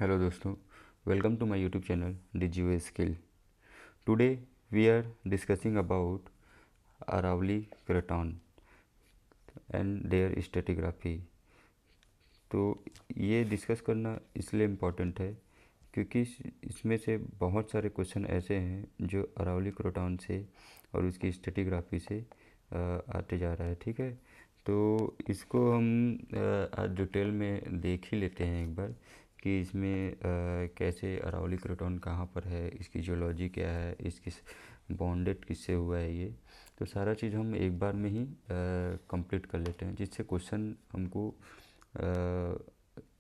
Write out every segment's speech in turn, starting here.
Hello दोस्तों, welcome to my YouTube channel DGO Skill. Today we are discussing about Aravalli Craton and their stratigraphy. तो ये discuss करना इसलिए important है क्योंकि इसमें से बहुत सारे क्वेश्चन ऐसे हैं जो अरावली क्रोटॉन से और उसकी स्ट्रेटिग्राफी से आते जा रहा है। ठीक है, तो इसको हम आज डिटेल में देख ही लेते हैं एक बार कि इसमें कैसे अरावली क्रोटॉन कहाँ पर है, इसकी जियोलॉजी क्या है, इसकी बॉन्डेड किससे हुआ है। ये तो सारा चीज़ हम एक बार में ही कंप्लीट कर लेते हैं जिससे क्वेश्चन हमको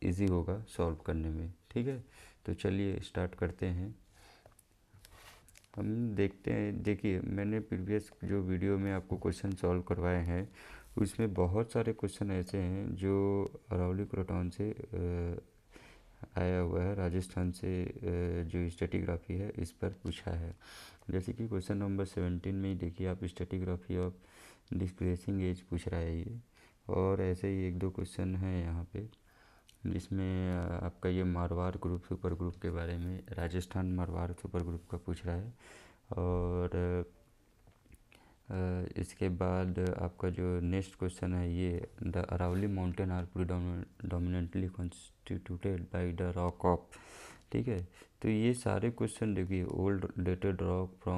इजी होगा सॉल्व करने में। ठीक है, तो चलिए स्टार्ट करते हैं। हम देखते हैं, देखिए मैंने प्रीवियस जो वीडियो में आपको क्वेश्चन सॉल्व करवाए हैं उसमें बहुत सारे क्वेश्चन ऐसे हैं जो अरावली क्रोटॉन से आया हुआ है, राजस्थान से जो स्ट्रेटिग्राफी है इस पर पूछा है। जैसे कि क्वेश्चन नंबर 17 में ही देखिए आप, स्ट्रेटिग्राफी ऑफ डिक्रीजिंग एज पूछ रहा है ये। और ऐसे ही एक दो क्वेश्चन हैं यहाँ पे जिसमें आपका ये मारवाड़ ग्रुप सुपर ग्रुप के बारे में, राजस्थान मारवाड़ सुपर ग्रुप का पूछ रहा है। और इसके बाद आपका जो नेक्स्ट क्वेश्चन है ये, the Aravalli mountain are predominantly constituted by the rock of. ठीक है, तो ये सारे क्वेश्चन देखिए, old dated rock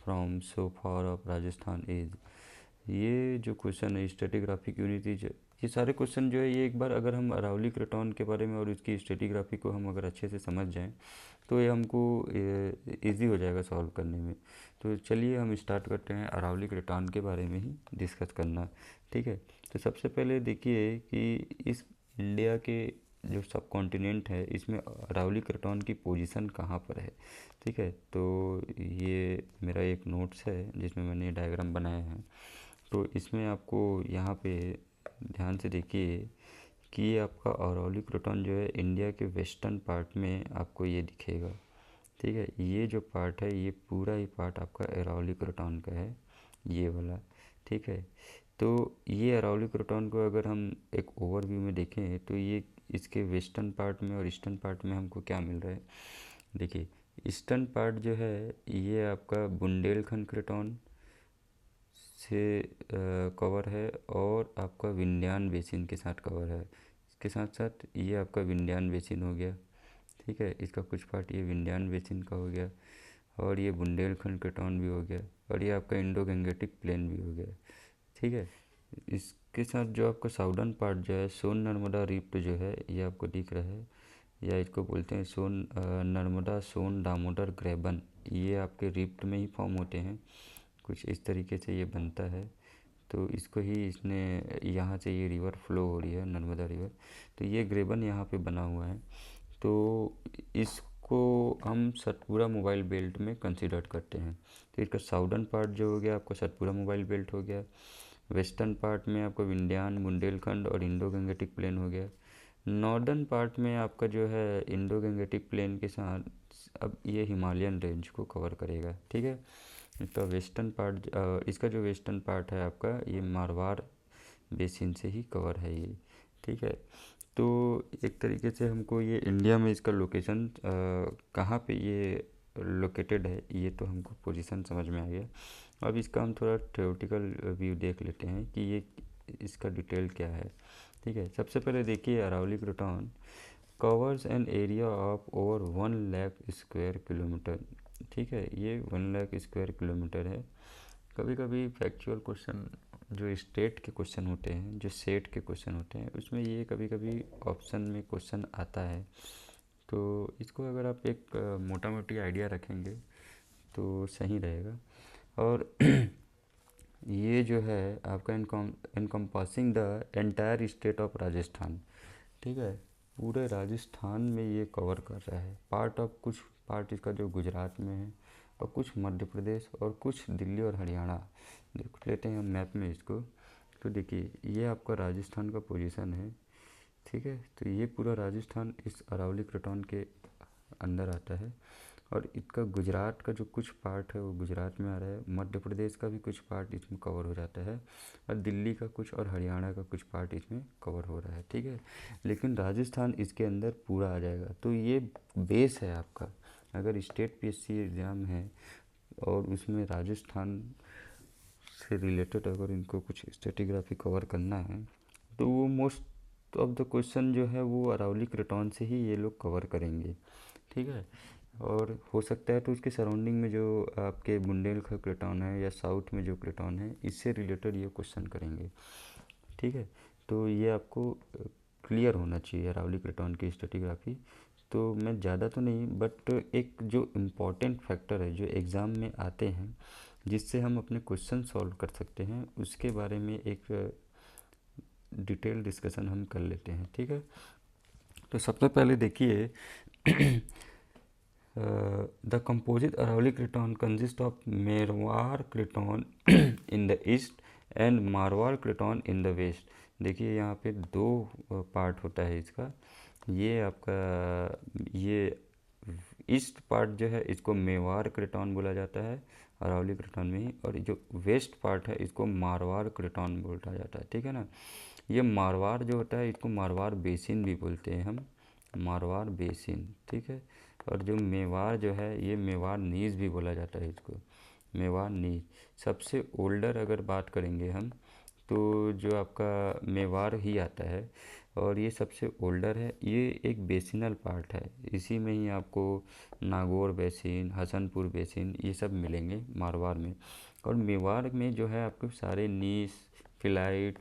from so far of Rajasthan is, ये जो क्वेश्चन है स्ट्रेटिग्राफिक यूनिटी, ये सारे क्वेश्चन जो है ये एक बार अगर हम अरावली क्रेटॉन के बारे में और उसकी स्ट्रेटिग्राफी को हम अगर अच्छे से समझ जाएं तो ये हमको इजी हो जाएगा सॉल्व करने में। तो चलिए हम स्टार्ट करते हैं अरावली क्रेटॉन के बारे में ही डिस्कस करना। ठीक है, तो सबसे पहले देखिए कि इस इंडिया के जो सब कॉन्टिनेंट है इसमें अरावली क्रेटॉन की पोजीशन कहाँ पर है। ठीक है, तो ये मेरा एक नोट्स है जिसमें मैंने डायग्राम बनाया है। तो इसमें आपको यहाँ पे ध्यान से देखिए कि ये आपका अरावली क्रोटॉन जो है इंडिया के वेस्टर्न पार्ट में आपको ये दिखेगा। ठीक है, ये जो पार्ट है ये पूरा ही पार्ट आपका अरावली क्रोटॉन का है, ये वाला। ठीक है, तो ये अरावली क्रोटॉन को अगर हम एक ओवरव्यू में देखें तो ये इसके वेस्टर्न पार्ट में और ईस्टर्न पार्ट में हमको क्या मिल रहा है। देखिए ईस्टर्न पार्ट जो है ये आपका बुंदेलखंड क्रोटॉन से कवर है और आपका विंध्यान बेसिन के साथ कवर है। इसके साथ साथ ये आपका विंध्यान बेसिन हो गया। ठीक है, इसका कुछ पार्ट ये विंध्यान बेसिन का हो गया और ये बुंदेलखंड क्रेटॉन भी हो गया और ये आपका इंडो गंगेटिक प्लेन भी हो गया। ठीक है, इसके साथ जो आपका साउदर्न पार्ट जो है सोन नर्मदा रिफ्ट जो है ये आपको दिख रहा है, या इसको बोलते हैं सोन नर्मदा सोन दामोदर ग्रेबन, ये आपके रिफ्ट में ही फॉर्म होते हैं, कुछ इस तरीके से ये बनता है। तो इसको ही इसने यहाँ से ये रिवर फ्लो हो रही है नर्मदा रिवर, तो ये ग्रेबन यहाँ पे बना हुआ है। तो इसको हम सतपुरा मोबाइल बेल्ट में कंसिडर करते हैं। तो इसका साउदर्न पार्ट जो हो गया आपका सतपुरा मोबाइल बेल्ट हो गया, वेस्टर्न पार्ट में आपका विंध्यान बुंदेलखंड और इंडो गंगेटिक प्लेन हो गया, नॉर्दर्न पार्ट में आपका जो है इंडो गंगेटिक प्लेन के साथ अब ये हिमालयन रेंज को कवर करेगा। ठीक है, इसका वेस्टर्न पार्ट, इसका जो वेस्टर्न पार्ट है आपका ये मारवाड़ बेसिन से ही कवर है ये। ठीक है, तो एक तरीके से हमको ये इंडिया में इसका लोकेशन कहाँ पे ये लोकेटेड है ये तो हमको पोजीशन समझ में आ गया। अब इसका हम थोड़ा थ्योरेटिकल व्यू देख लेते हैं कि ये इसका डिटेल क्या है। ठीक है, सबसे पहले देखिए Aravalli craton covers an area of over 1 lakh square kilometre. ठीक है, ये 1 लाख स्क्वायर किलोमीटर है। कभी कभी फैक्चुअल क्वेश्चन जो स्टेट के क्वेश्चन होते हैं, जो सेट के क्वेश्चन होते हैं, उसमें ये कभी कभी ऑप्शन में क्वेश्चन आता है। तो इसको अगर आप एक मोटा मोटी आइडिया रखेंगे तो सही रहेगा। और ये जो है आपका encompassing the entire state of Rajasthan. ठीक है, पूरे राजस्थान में ये कवर कर रहा है, पार्ट ऑफ, कुछ पार्ट इसका जो गुजरात में है और कुछ मध्य प्रदेश और कुछ दिल्ली और हरियाणा। देख लेते हैं हम मैप में इसको, तो देखिए ये आपका राजस्थान का पोजीशन है। ठीक है, तो ये पूरा राजस्थान इस अरावली क्रोटॉन के अंदर आता है। और इसका गुजरात का जो कुछ पार्ट है वो गुजरात में आ रहा है, मध्य प्रदेश का भी कुछ पार्ट इसमें कवर हो जाता है, और दिल्ली का कुछ और हरियाणा का कुछ पार्ट इसमें कवर हो रहा है, ठीक है। लेकिन राजस्थान इसके अंदर पूरा आ जाएगा। तो ये बेस है आपका। अगर स्टेट पीएससी एग्ज़ाम है और उसमें राजस्थान से रिलेटेड अगर इनको कुछ स्ट्रेटिग्राफी कवर करना है तो वो मोस्ट ऑफ द क्वेश्चन जो है वो अरावली क्रेटॉन से ही ये लोग कवर करेंगे, ठीक है। और हो सकता है तो उसके सराउंडिंग में जो आपके बुंदेलखंड क्रेटॉन है या साउथ में जो क्रेटॉन है इससे रिलेटेड ये क्वेश्चन करेंगे, ठीक है। तो ये आपको क्लियर होना चाहिए अरावली क्रेटॉन की स्ट्रेटिग्राफी। तो मैं ज़्यादा तो नहीं, बट एक जो इम्पोर्टेंट फैक्टर है जो एग्ज़ाम में आते हैं जिससे हम अपने क्वेश्चन सॉल्व कर सकते हैं उसके बारे में एक डिटेल डिस्कशन हम कर लेते हैं, ठीक है। तो सबसे पहले देखिए the composite Aravalli craton consist of Merwar craton in the east and Marwar craton in the west. देखिए यहाँ पे दो पार्ट होता है इसका। ये आपका ये ईस्ट पार्ट जो है इसको मेवाड़ क्रेटॉन बोला जाता है अरावली क्रेटॉन में ही, और जो वेस्ट पार्ट है इसको मारवाड़ क्रेटॉन बोला जाता है, ठीक है ना। ये मारवाड़ जो होता है इसको मारवाड़ बेसिन भी बोलते हैं हम, मारवाड़ बेसिन, ठीक है। और जो मेवाड़ जो है ये मेवाड़ नीज भी बोला जाता है इसको, मेवाड़ नीज। सबसे ओल्डर अगर बात करेंगे हम तो जो आपका मेवाड़ ही आता है और ये सबसे ओल्डर है। ये एक बेसिनल पार्ट है, इसी में ही आपको नागौर बेसिन, हसनपुर बेसिन ये सब मिलेंगे मारवाड़ में। और मेवाड़ में जो है आपके सारे नीस, फिलाइट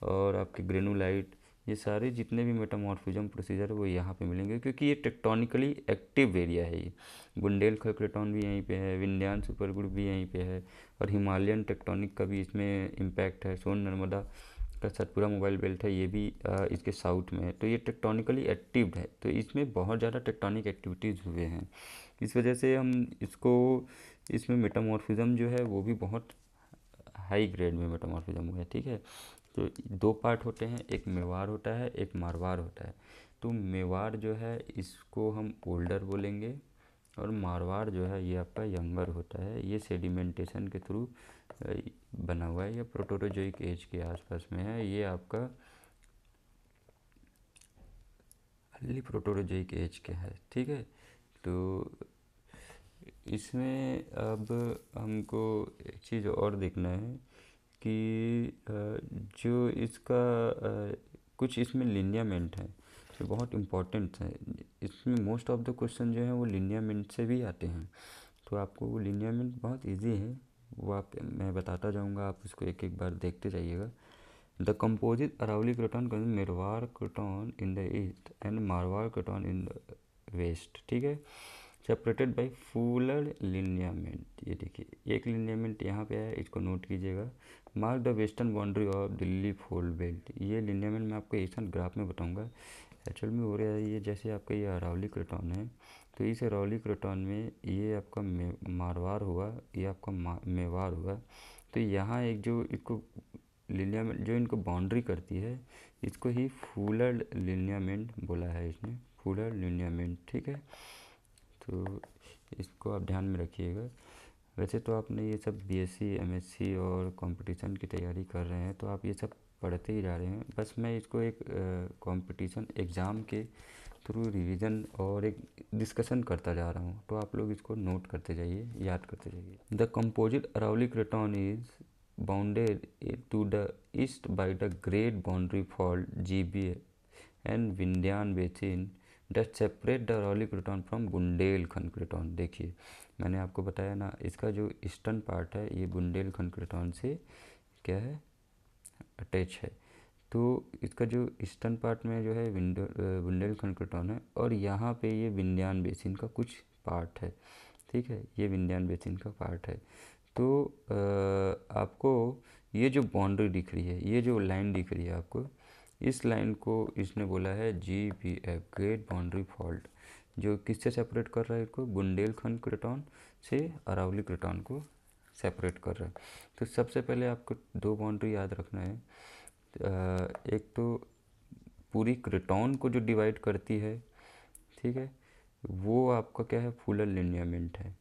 और आपके ग्रेनुलाइट, ये सारे जितने भी मेटामॉर्फिज्म प्रोसीजर है वो यहाँ पे मिलेंगे, क्योंकि ये टेक्टोनिकली एक्टिव एरिया है। ये बुंदेलखंड क्रेटॉन भी यहीं पे है, विंध्यान सुपर ग्रुप भी यहीं पे है, और हिमालयन टेक्टोनिक का भी इसमें इम्पैक्ट है। सोन नर्मदा का सतपुरा मोबाइल बेल्ट है ये भी इसके साउथ में है। तो ये टेक्टोनिकली एक्टिव है, तो इसमें बहुत ज़्यादा टेक्टोनिक एक्टिविटीज़ हुए हैं। इस वजह से हम इसको, इसमें मेटामॉर्फिज्म जो है वो भी बहुत हाई ग्रेड में मेटामॉर्फिज्म हुआ है, ठीक है। तो दो पार्ट होते हैं, एक मेवाड़ होता है, एक मारवाड़ होता है। तो मेवाड़ जो है इसको हम ओल्डर बोलेंगे, और मारवाड़ जो है ये आपका यंगर होता है। ये सेडिमेंटेशन के थ्रू बना हुआ है, ये प्रोटोजोइक एज के आसपास में है। ये आपका अर्ली प्रोटोजोइक एज के है, ठीक है। तो इसमें अब हमको एक चीज़ और देखना है कि जो इसका कुछ इसमें लिनियामेंट है जो बहुत इम्पोर्टेंट है। इसमें मोस्ट ऑफ द क्वेश्चन जो है वो लिनियामेंट से भी आते हैं। तो आपको वो लिनियामेंट बहुत इजी है, वो आप मैं बताता जाऊंगा, आप उसको एक एक बार देखते जाइएगा। The composite Aravalli craton Merwar craton in the east and Marwar craton in the west, ठीक है। Separated by Phular lineament. ये देखिए एक लिनियामेंट यहाँ पे है, इसको नोट कीजिएगा। Mark the western boundary of Delhi fold belt. ये लिनियामेंट मैं आपको एक ग्राफ में बताऊंगा। एक्चुअल में हो रहा है ये, जैसे आपका ये अरावली क्रेटॉन है, तो इस अरावली क्रेटॉन में ये आपका मारवाड़ हुआ, ये आपका मेवाड़ हुआ। तो यहाँ एक जो इसको लिनियामेंट जो इनको बाउंड्री करती है इसको ही फूलर लिनियामेंट बोला है इसने, फूलर लिनियामेंट, ठीक है। तो इसको आप ध्यान में रखिएगा। वैसे तो आपने ये सब बीएससी, एमएससी और कंपटीशन की तैयारी कर रहे हैं तो आप ये सब पढ़ते ही जा रहे हैं, बस मैं इसको एक कंपटीशन एग्ज़ाम के थ्रू रिवीजन और एक डिस्कशन करता जा रहा हूँ। तो आप लोग इसको नोट करते जाइए, याद करते जाइए। The composite Aravalli craton is bounded to the east by the great boundary fault GB and Vindhyan basin that separate the Aravalli craton from Bundelkhand craton. देखिए मैंने आपको बताया ना, इसका जो ईस्टर्न पार्ट है ये बुंदेलखंड क्रेटॉन से क्या है, अटैच है। तो इसका जो ईस्टर्न पार्ट में जो है बुंदेलखंड क्रेटॉन है, और यहाँ पे ये विंध्यान बेसिन का कुछ पार्ट है, ठीक है। ये विंध्यान बेसिन का पार्ट है। तो आपको ये जो बाउंड्री दिख रही है, ये जो लाइन दिख रही है आपको, इस लाइन को इसने बोला है GBF, ग्रेट बाउंड्री फॉल्ट, जो किससे सेपरेट कर रहा है इसको, बुंदेलखंड क्रेटॉन से अरावली क्रेटॉन को सेपरेट कर रहा है। तो सबसे पहले आपको दो बाउंड्री याद रखना है। एक तो पूरी क्रेटॉन को जो डिवाइड करती है, ठीक है, वो आपका क्या है, फुलर लिनियामेंट है।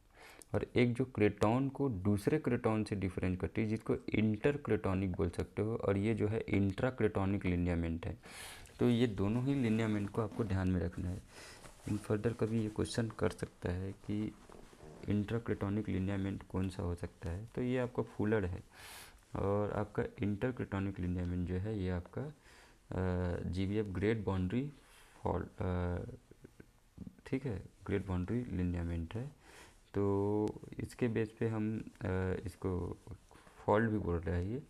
और एक जो क्रेटॉन को दूसरे क्रेटॉन से डिफरेंस करती है, जिसको इंटर क्रेटॉनिक बोल सकते हो, और ये जो है इंट्रा क्रेटॉनिक लिनियामेंट है। तो ये दोनों ही लिनियामेंट को आपको ध्यान में रखना है। इन फर्दर कभी ये क्वेश्चन कर सकता है कि इंट्रा क्रेटॉनिक लिनियामेंट कौन सा हो सकता है, तो ये आपका फुलर है। और आपका इंटर क्रेटॉनिक लिनियामेंट जो है ये आपका GBF ग्रेट बाउंड्री फॉल्ट, ठीक है, ग्रेट बाउंड्री लिनियामेंट है। तो इसके बेस पे हम इसको फॉल्ट भी बोल रहे हैं ये।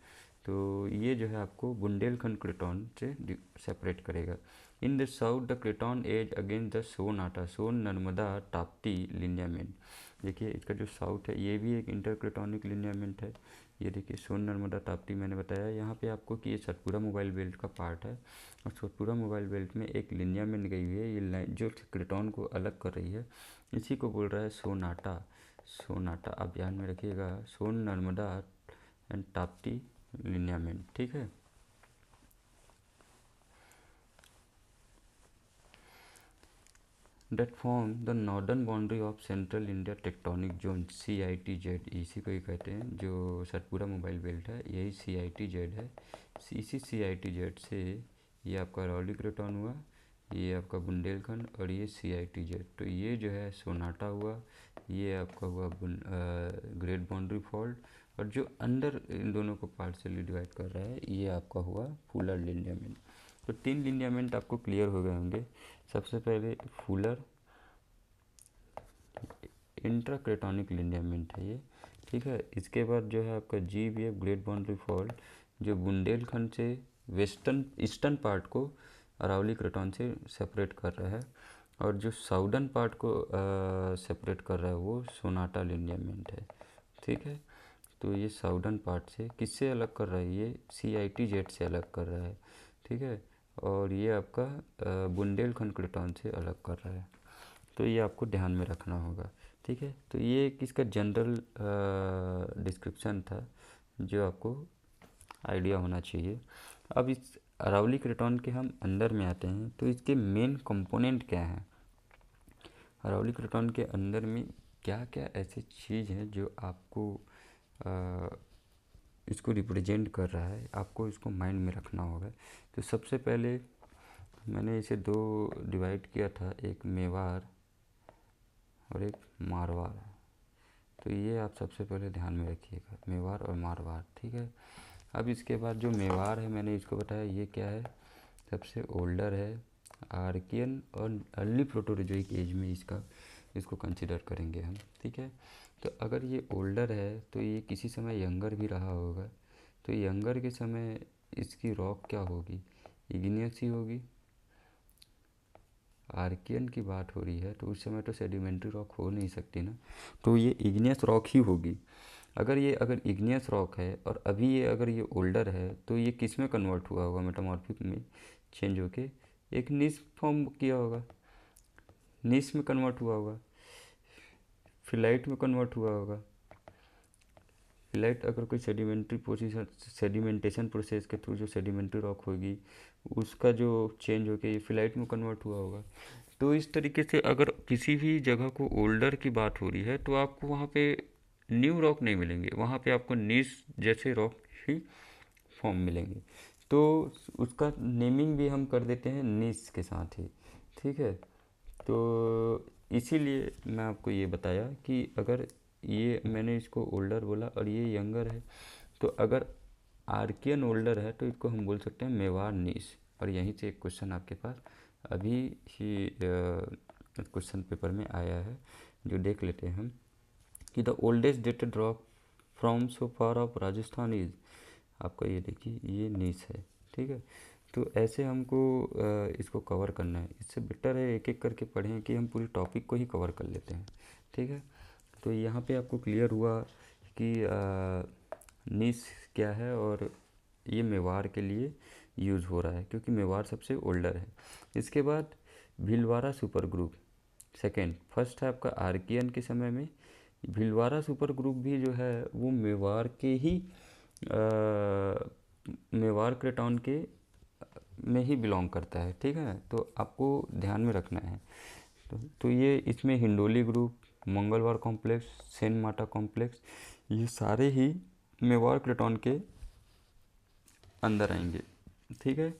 तो ये जो है आपको बुंदेलखंड क्रेटॉन से सेपरेट करेगा। In the south the craton edge against the Son Narmada Tapti lineament. देखिए इसका जो साउथ है ये भी एक इंटर क्रेटॉनिक लिनियामेंट है। ये देखिए सोन नर्मदा ताप्ती मैंने बताया यहाँ पे आपको कि ये सतपुरा मोबाइल बेल्ट का पार्ट है। और सतपुरा मोबाइल बेल्ट में एक लिनियामेंट गई हुई है, ये लाइन जो क्रेटॉन को अलग कर रही है, इसी को बोल रहा है सोनाटा। सोनाटा आप ध्यान में रखिएगा, सोन नर्मदा एंड ताप्ती लिनियामेंट, ठीक है। That form the northern boundary of central India tectonic zone CITZ, इसी को ही कहते हैं। जो सतपुरा मोबाइल बेल्ट है यही CITZ है। इसी CITZ से ये आपका अरावली क्रेटॉन हुआ, ये आपका बुंदेलखंड, और ये CITZ। तो ये जो है सोनाटा हुआ, ये आपका हुआ ग्रेट बाउंड्री फॉल्ट, और जो अंदर इन दोनों को पार्शियली डिवाइड कर रहा है ये आपका हुआ फुलर लिनियामेंट। तो 3 लिनियामेंट आपको क्लियर हो गए होंगे। सबसे पहले फुलर इंट्राक्रेटॉनिक लिनियामेंट है ये, ठीक है। इसके बाद जो है आपका GBF ग्रेट बाउंड्री फॉल्ट, जो बुंदेलखंड से वेस्टर्न ईस्टर्न पार्ट को अरावली क्रेटॉन से सेपरेट कर रहा है, और जो साउदर्न पार्ट को सेपरेट कर रहा है वो सोनाटा लिनियामेंट है, ठीक है। तो ये साउदर्न पार्ट से किससे अलग कर रहा है, ये CITZ से अलग कर रहा है, ठीक है। और ये आपका बुंदेलखंड क्रेटॉन से अलग कर रहा है। तो ये आपको ध्यान में रखना होगा, ठीक है। तो ये एक इसका जनरल डिस्क्रिप्शन था जो आपको आइडिया होना चाहिए। अब इस अरावली क्रेटॉन के हम अंदर में आते हैं, तो इसके मेन कंपोनेंट क्या हैं। अरावली क्रेटॉन के अंदर में क्या क्या ऐसी चीज़ है जो आपको इसको रिप्रेजेंट कर रहा है, आपको इसको माइंड में रखना होगा। तो सबसे पहले मैंने इसे 2 डिवाइड किया था, एक मेवार और एक मारवाड़। तो ये आप सबसे पहले ध्यान में रखिएगा, मेवार और मारवाड़, ठीक है। अब इसके बाद जो मेवार है मैंने इसको बताया ये क्या है, सबसे ओल्डर है, आर्कियन और अर्ली प्रोटोजोइक एज में इसको कंसिडर करेंगे हम, ठीक है। तो अगर ये ओल्डर है तो ये किसी समय यंगर भी रहा होगा। तो यंगर के समय इसकी रॉक क्या होगी, इग्नियस ही होगी। आर्कियन की बात हो रही है तो उस समय तो सेडिमेंट्री रॉक हो नहीं सकती ना, तो ये इग्नियस रॉक ही होगी। अगर इग्नियस रॉक है और अभी ये अगर ये ओल्डर है तो ये किस में कन्वर्ट हुआ होगा, मेटामॉर्फिक में चेंज होके एक नीस फॉर्म किया होगा, नीस में कन्वर्ट हुआ होगा, फिलाइट में कन्वर्ट हुआ होगा। फिलाइट अगर कोई सेडिमेंट्री पोजीशन सेडिमेंटेशन प्रोसेस के थ्रू जो सेडिमेंट्री रॉक होगी उसका जो चेंज होके ये फिलाइट में कन्वर्ट हुआ होगा। तो इस तरीके से अगर किसी भी जगह को ओल्डर की बात हो रही है तो आपको वहाँ पे न्यू रॉक नहीं मिलेंगे, वहाँ पे आपको नीस जैसे रॉक ही फॉर्म मिलेंगे। तो उसका नेमिंग भी हम कर देते हैं नीस के साथ ही, ठीक है। तो इसीलिए मैं आपको ये बताया कि अगर ये मैंने इसको ओल्डर बोला और ये यंगर है, तो अगर आर्कियन ओल्डर है तो इसको हम बोल सकते हैं मेवाड़ नीस। और यहीं से एक क्वेश्चन आपके पास अभी ही क्वेश्चन पेपर में आया है, जो देख लेते हैं हम कि the oldest dated rock from so far of Rajasthan is, आपका ये देखिए ये नीस है, ठीक है। तो ऐसे हमको इसको कवर करना है, इससे बेटर है एक एक करके पढ़ें कि हम पूरी टॉपिक को ही कवर कर लेते हैं, ठीक है। तो यहाँ पे आपको क्लियर हुआ कि नीस क्या है और ये मेवाड़ के लिए यूज़ हो रहा है क्योंकि मेवाड़ सबसे ओल्डर है। इसके बाद Bhilwara super group second, first है आपका आर्कियन के समय में। भीलवाड़ा सुपर ग्रुप भी जो है वो मेवाड़ के ही मेवाड़ क्रेटॉन के में ही बिलोंग करता है, ठीक है। तो आपको ध्यान में रखना है। तो ये इसमें हिंडोली ग्रुप, मंगलवार कॉम्प्लेक्स, सेन माटा कॉम्प्लेक्स, ये सारे ही मेवाड़ क्रेटॉन के अंदर आएंगे। ठीक है,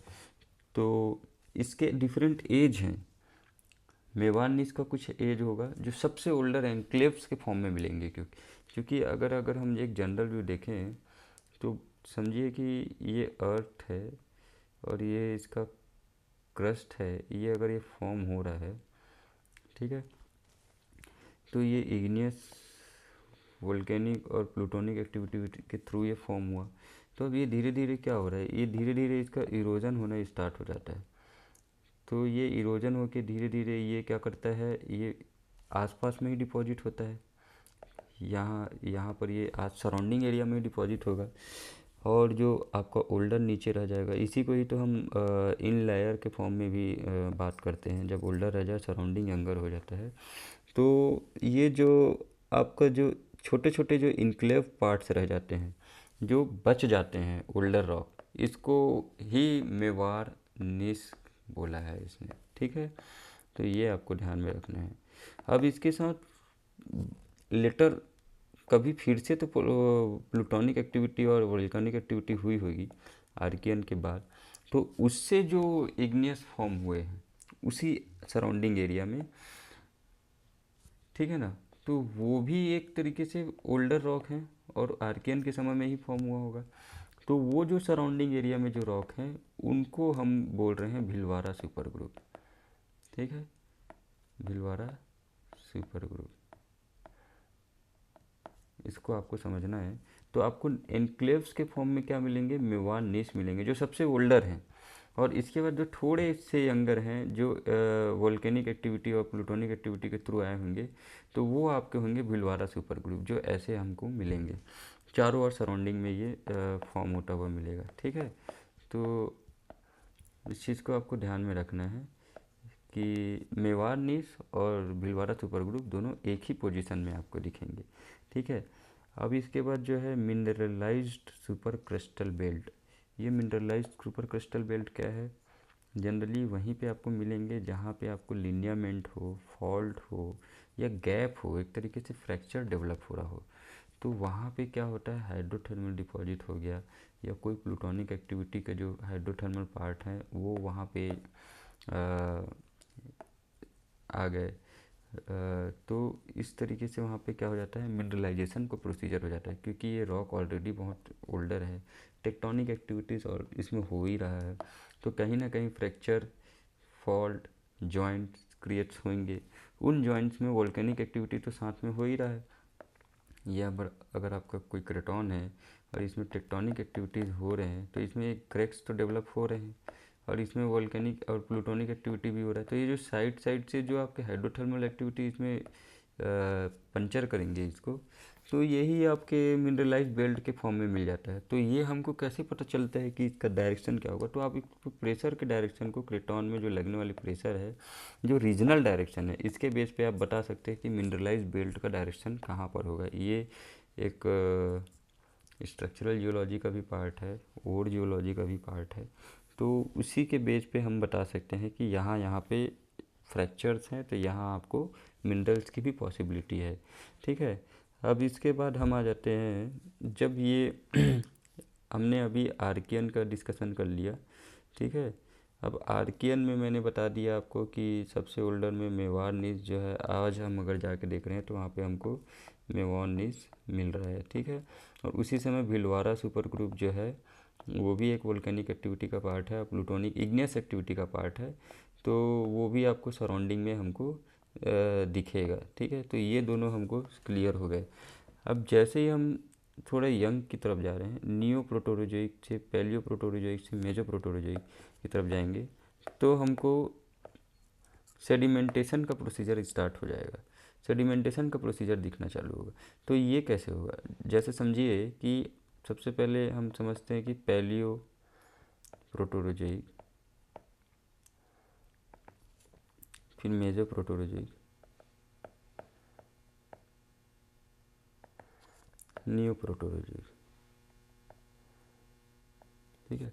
तो इसके डिफरेंट एज हैं। मेवाड़ निस का कुछ एज होगा जो सबसे ओल्डर एनक्लेव्स के फॉर्म में मिलेंगे, क्योंकि अगर हम एक जनरल व्यू देखें तो समझिए कि ये अर्थ है और ये इसका क्रस्ट है, ये अगर ये फॉर्म हो रहा है, ठीक है, तो ये इग्नियस वोल्केनिक और प्लूटोनिक एक्टिविटी के थ्रू ये फॉर्म हुआ। तो अब ये धीरे धीरे क्या हो रहा है, ये धीरे धीरे इसका इरोजन होना स्टार्ट हो जाता है। तो ये इरोजन होके धीरे धीरे ये क्या करता है, ये आसपास में ही डिपॉजिट होता है, यहाँ यहाँ पर ये आज सराउंडिंग एरिया में डिपॉजिट होगा, और जो आपका ओल्डर नीचे रह जाएगा, इसी को ही तो हम इन लेयर के फॉर्म में भी बात करते हैं। जब ओल्डर रह जाए, सराउंडिंग यंगर हो जाता है। तो ये जो आपका जो छोटे छोटे जो इनक्लेव पार्ट्स रह जाते हैं, जो बच जाते हैं ओल्डर रॉक, इसको ही मेवाड़ निस बोला है इसने। ठीक है, तो ये आपको ध्यान में रखना है। अब इसके साथ लेटर कभी फिर से तो प्लूटोनिक एक्टिविटी और वोल्केनिक एक्टिविटी हुई होगी आर्कियन के बाद, तो उससे जो इग्नियस फॉर्म हुए हैं उसी सराउंडिंग एरिया में, ठीक है ना, तो वो भी एक तरीके से ओल्डर रॉक हैं और आर्कियन के समय में ही फॉर्म हुआ होगा। तो वो जो सराउंडिंग एरिया में जो रॉक हैं उनको हम बोल रहे हैं भिलवाड़ा सुपर ग्रुप। ठीक है, भिलवाड़ा सुपर ग्रुप, इसको आपको समझना है। तो आपको एनक्लेव्स के फॉर्म में क्या मिलेंगे, मेवाड़ निस मिलेंगे जो सबसे ओल्डर हैं, और इसके बाद जो थोड़े से यंगर हैं जो वोल्केनिक एक्टिविटी और प्लूटोनिक एक्टिविटी के थ्रू आए होंगे, तो वो आपके होंगे भिलवाड़ा सुपर ग्रुप, जो ऐसे हमको मिलेंगे चारों ओर सराउंडिंग में ये फॉर्म होता हुआ मिलेगा। ठीक है, तो इस चीज़ को आपको ध्यान में रखना है कि मेवाड़ निस और भिलवाड़ा सुपर ग्रुप दोनों एक ही पोजीशन में आपको दिखेंगे। ठीक है, अब इसके बाद जो है मिनरलाइज्ड सुपर क्रिस्टल बेल्ट। ये मिनरलाइज्ड सुपर क्रिस्टल बेल्ट क्या है, जनरली वहीं पे आपको मिलेंगे जहाँ पे आपको लिनियामेंट हो, फॉल्ट हो या गैप हो, एक तरीके से फ्रैक्चर डेवलप हो रहा हो, तो वहाँ पे क्या होता है, हाइड्रोथर्मल डिपॉजिट हो गया या कोई प्लूटोनिक एक्टिविटी का जो हाइड्रोथर्मल पार्ट है वो वहाँ पे आ गए। तो इस तरीके से वहाँ पे क्या हो जाता है, मिनरलाइजेशन को प्रोसीजर हो जाता है, क्योंकि ये रॉक ऑलरेडी बहुत ओल्डर है, टेक्टोनिक एक्टिविटीज़ और इसमें हो ही रहा है, तो कहीं ना कहीं फ्रैक्चर, फॉल्ट, जॉइंट्स क्रिएट्स होंगे। उन जॉइंट्स में वोल्केनिक एक्टिविटी तो साथ में हो ही रहा है, या अगर आपका कोई क्रेटॉन है और इसमें टेक्टोनिक एक्टिविटीज़ हो रहे हैं तो इसमें एक क्रैक्स तो डेवलप हो रहे हैं, और इसमें वोल्केनिक और प्लूटोनिक एक्टिविटी भी हो रहा है। तो ये जो साइड साइड से जो आपके हाइड्रोथर्मल एक्टिविटी इसमें पंचर करेंगे इसको, तो यही आपके मिनरलाइज बेल्ट के फॉर्म में मिल जाता है। तो ये हमको कैसे पता चलता है कि इसका डायरेक्शन क्या होगा, तो आप इसको प्रेशर के डायरेक्शन को, क्रेटॉन में जो लगने वाली प्रेशर है, जो रीजनल डायरेक्शन है, इसके बेस पे आप बता सकते हैं कि मिनरलाइज बेल्ट का डायरेक्शन कहाँ पर होगा। ये एक स्ट्रक्चरल जियोलॉजी का भी पार्ट है, और जियोलॉजी का भी पार्ट है, तो उसी के बेस पे हम बता सकते हैं कि यहाँ यहाँ पे फ्रैक्चर्स हैं, तो यहाँ आपको मिनरल्स की भी पॉसिबिलिटी है। ठीक है, अब इसके बाद हम आ जाते हैं, जब ये हमने अभी आर्कियन का डिस्कशन कर लिया। ठीक है, अब आर्कियन में मैंने बता दिया आपको कि सबसे ओल्डर में मेवाड़ निस जो है, आज हम अगर जाके देख रहे हैं तो वहाँ पे हमको मेवाड़ निस मिल रहा है। ठीक है, और उसी समय भिलवाड़ा सुपर ग्रुप जो है वो भी एक वोल्केनिक एक्टिविटी का पार्ट है, प्लूटोनिक इग्नियस एक्टिविटी का पार्ट है, तो वो भी आपको सराउंडिंग में हमको दिखेगा। ठीक है, तो ये दोनों हमको क्लियर हो गए। अब जैसे ही हम थोड़े यंग की तरफ जा रहे हैं, नियो प्रोटोरोजोइक से पैलियो प्रोटोरोजोइक से मेजो प्रोटोरोजोइक की तरफ जाएंगे, तो हमको सेडिमेंटेशन का प्रोसीजर स्टार्ट हो जाएगा, सेडिमेंटेशन का प्रोसीजर दिखना चालू होगा। तो ये कैसे होगा, जैसे समझिए कि सबसे पहले हम समझते हैं कि पैलियो प्रोटोरोजोइक, फिर मेजो प्रोटोरोजोइक, नियो प्रोटोरोजोइक। ठीक है,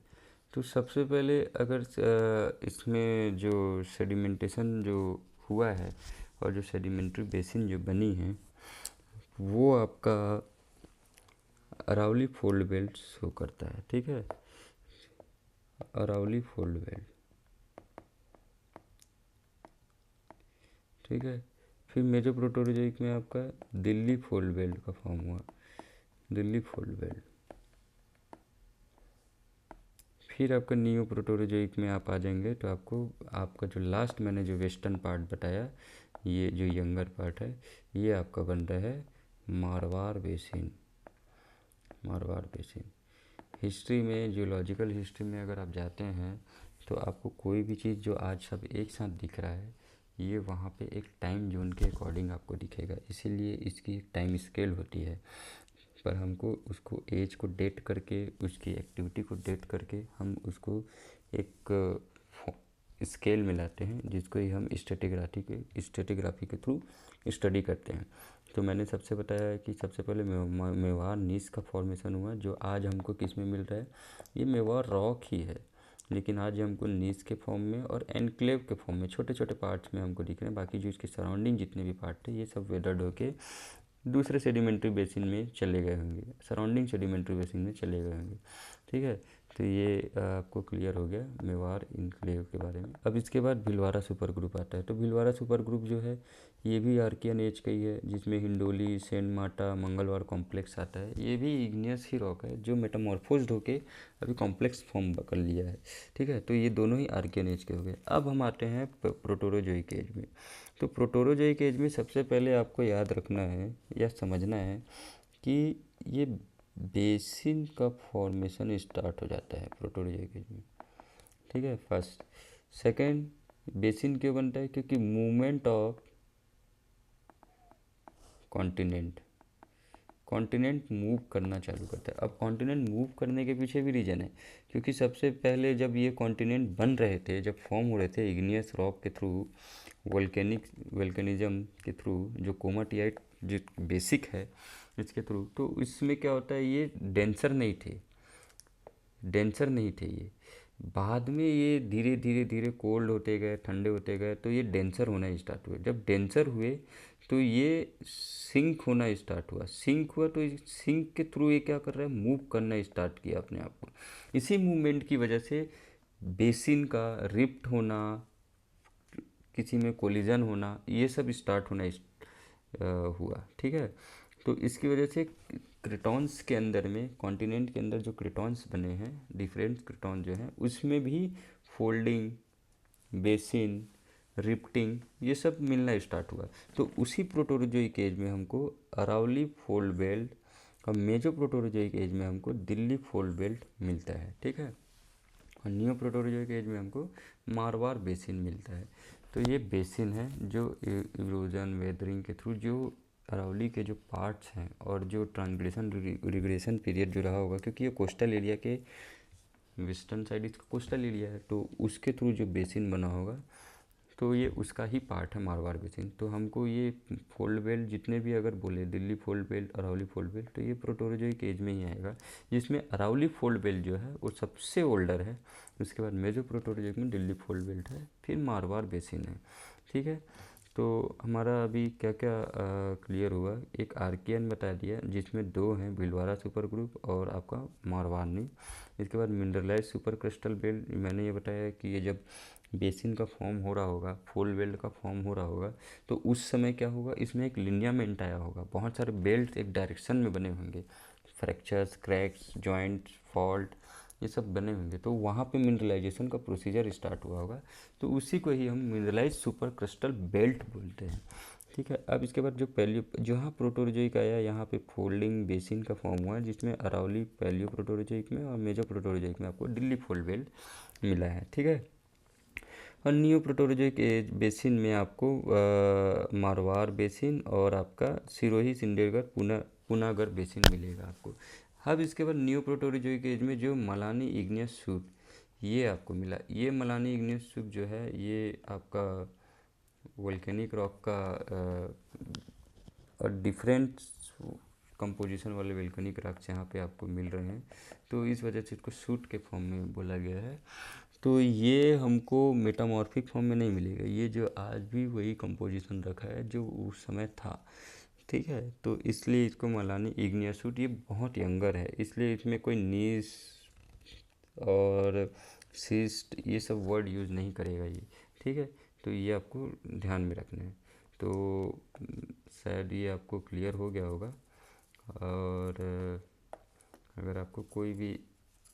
तो सबसे पहले अगर इसमें जो सेडिमेंटेशन जो हुआ है और जो सेडिमेंट्री बेसिन जो बनी है वो आपका अरावली फोल्ड बेल्ट शो करता है। ठीक है, अरावली फोल्ड बेल्ट। ठीक है, फिर मेजर प्रोटोजोइक में आपका दिल्ली फोल्ड बेल्ट का फॉर्म हुआ, दिल्ली फोल्ड बेल्ट। फिर आपका नियो प्रोटोजोइक में आप आ जाएंगे तो आपको आपका जो लास्ट मैंने जो वेस्टर्न पार्ट बताया, ये जो यंगर पार्ट है, ये आपका बन रहा है Marwar basin, Marwar basin. History में, जियोलॉजिकल हिस्ट्री में अगर आप जाते हैं तो आपको कोई भी चीज़ जो आज सब एक साथ दिख रहा है, ये वहाँ पे एक टाइम जोन के अकॉर्डिंग आपको दिखेगा, इसीलिए इसकी एक टाइम स्केल होती है। पर हमको उसको एज को डेट करके, उसकी एक्टिविटी को डेट करके हम उसको एक स्केल में लाते हैं, जिसको ही हम स्ट्रेटिग्राफी के थ्रू स्टडी करते हैं। तो मैंने सबसे बताया है कि सबसे पहले मेवाड़ नीस का फॉर्मेशन हुआ, जो आज हमको किस में मिल रहा है, ये मेवाड़ रॉक ही है, लेकिन आज हमको नीस के फॉर्म में और एनक्लेव के फॉर्म में छोटे छोटे पार्ट्स में हमको दिख रहे हैं। बाकी जो इसके सराउंडिंग जितने भी पार्ट थे, ये सब वेदर्ड होके दूसरे सेडिमेंट्री बेसिन में चले गए होंगे, सराउंडिंग सेडिमेंट्री बेसिन में चले गए होंगे। ठीक है, तो ये आपको क्लियर हो गया मेवाड़ इनक्लेव के बारे में। अब इसके बाद भीलवाड़ा सुपर ग्रुप आता है। तो भीलवाड़ा सुपर ग्रुप जो है ये भी आर्कियन एज का ही है, जिसमें हिंडोली, सेंट मार्टा, मंगलवार कॉम्प्लेक्स आता है। ये भी इग्नियस ही रॉक है जो मेटामॉर्फोज्ड होके अभी कॉम्प्लेक्स फॉर्म कर लिया है। ठीक है, तो ये दोनों ही आर्कियन एज के हो गए। अब हम आते हैं प्रोटोरोजोइक एज में। तो प्रोटोरोजोइक एज में सबसे पहले आपको याद रखना है या समझना है कि ये बेसिन का फॉर्मेशन स्टार्ट हो जाता है प्रोटोरोजोइक एज में। ठीक है, फर्स्ट। सेकंड, बेसिन क्यों बनता है, क्योंकि movement of continent, continent move करना चालू करता है। अब कॉन्टिनेंट मूव करने के पीछे भी रीज़न है, क्योंकि सबसे पहले जब ये कॉन्टिनेंट बन रहे थे, जब फॉर्म हो रहे थे इग्नियस रॉक के थ्रू, वोल्केनिज्म के थ्रू, जो कोमाटियाइट जो बेसिक है इसके थ्रू, तो इसमें क्या होता है, ये डेंसर नहीं थे, डेंसर नहीं थे ये। बाद में ये धीरे धीरे धीरे कोल्ड होते गए, ठंडे होते गए, तो ये डेंसर होना स्टार्ट हुए। जब डेंसर हुए तो ये सिंक होना स्टार्ट हुआ, सिंक हुआ तो सिंक के थ्रू ये क्या कर रहा है, मूव करना स्टार्ट किया अपने आप को। इसी मूवमेंट की वजह से बेसिन का रिफ्ट होना, किसी में कोलिजन होना, ये सब स्टार्ट होना हुआ। ठीक है, तो इसकी वजह से क्रिटॉन्स के अंदर में, कॉन्टिनेंट के अंदर जो क्रिटॉन्स बने हैं, डिफरेंट क्रिटॉन जो हैं, उसमें भी फोल्डिंग, बेसिन, रिफ्टिंग, ये सब मिलना स्टार्ट हुआ। तो उसी प्रोटोरोजोइक एज में हमको अरावली फोल्ड बेल्ट और मेजो प्रोटोरोजोइक एज में हमको दिल्ली फोल्ड बेल्ट मिलता है। ठीक है, और नियो प्रोटोरोजोइक एज में हमको मारवाड़ बेसिन मिलता है। तो ये बेसिन है जो इरोजन वेदरिंग के थ्रू जो अरावली के जो पार्ट्स हैं और जो ट्रांसग्रेशन रिग्रेशन पीरियड जो रहा होगा, क्योंकि ये कोस्टल एरिया के वेस्टर्न साइड इसका कोस्टल एरिया है, तो उसके थ्रू जो बेसिन बना होगा, तो ये उसका ही पार्ट है मारवाड़ बेसिन। तो हमको ये फोल्ड बेल्ट जितने भी अगर बोले, Delhi fold belt, Aravalli fold belt, तो ये प्रोटोरोजोइक एज में ही आएगा, जिसमें अरावली फोल्ड बेल्ट जो है वो सबसे ओल्डर है। उसके बाद मेजो प्रोटोरोजोइक में दिल्ली फोल्ड बेल्ट है, फिर मारवाड़ बेसिन है। ठीक है, तो हमारा अभी क्या क्या क्लियर हुआ, एक आर्कियन बता दिया जिसमें दो हैं, भीलवाड़ा सुपर ग्रुप और आपका मारवाड़ी। इसके बाद मिनरलाइज सुपर क्रिस्टल बेल्ट, मैंने ये बताया कि ये जब बेसिन का फॉर्म हो रहा होगा, फोल्ड बेल्ट का फॉर्म हो रहा होगा, तो उस समय क्या होगा, इसमें एक लिनियामेंट आया होगा, बहुत सारे बेल्ट एक डायरेक्शन में बने होंगे, फ्रैक्चर्स, क्रैक्स, जॉइंट, फॉल्ट, ये सब बने होंगे, तो वहाँ पे मिनरलाइजेशन का प्रोसीजर स्टार्ट हुआ होगा। तो उसी को ही हम मिनरलाइज सुपर क्रिस्टल बेल्ट बोलते हैं। ठीक है, अब इसके बाद जो पैलियो, जहाँ प्रोटोरोजोइक आया, यहाँ पे फोल्डिंग बेसिन का फॉर्म हुआ, जिसमें अरावली पैलियो प्रोटोरोजोइक में और मेजर प्रोटोरोजोइक में आपको दिल्ली फोल्ड बेल्ट मिला है। ठीक है, और नियो प्रोटोरोजोइक बेसिन में आपको मारवाड़ बेसिन और आपका सिरोही, सिंडेरगर, पुनागर बेसिन मिलेगा आपको। अब इसके बाद नियो प्रोटोरोजोइक एज में जो मलानी इग्नियस सूट, ये आपको मिला। ये मलानी इग्नियस सूट जो है, ये आपका वोल्केनिक रॉक का और डिफरेंट कंपोजिशन वाले वोल्केनिक रॉक्स यहाँ पे आपको मिल रहे हैं, तो इस वजह से इसको सूट के फॉर्म में बोला गया है। तो ये हमको मेटामॉर्फिक फॉर्म में नहीं मिलेगा, ये जो आज भी वही कंपोजिशन रखा है जो उस समय था। ठीक है, तो इसलिए इसको मलानी इग्नियस सूट, ये बहुत यंगर है, इसलिए इसमें कोई नीस और सिस्ट ये सब वर्ड यूज़ नहीं करेगा ये। ठीक है, तो ये आपको ध्यान में रखना है। तो शायद ये आपको क्लियर हो गया होगा, और अगर आपको कोई भी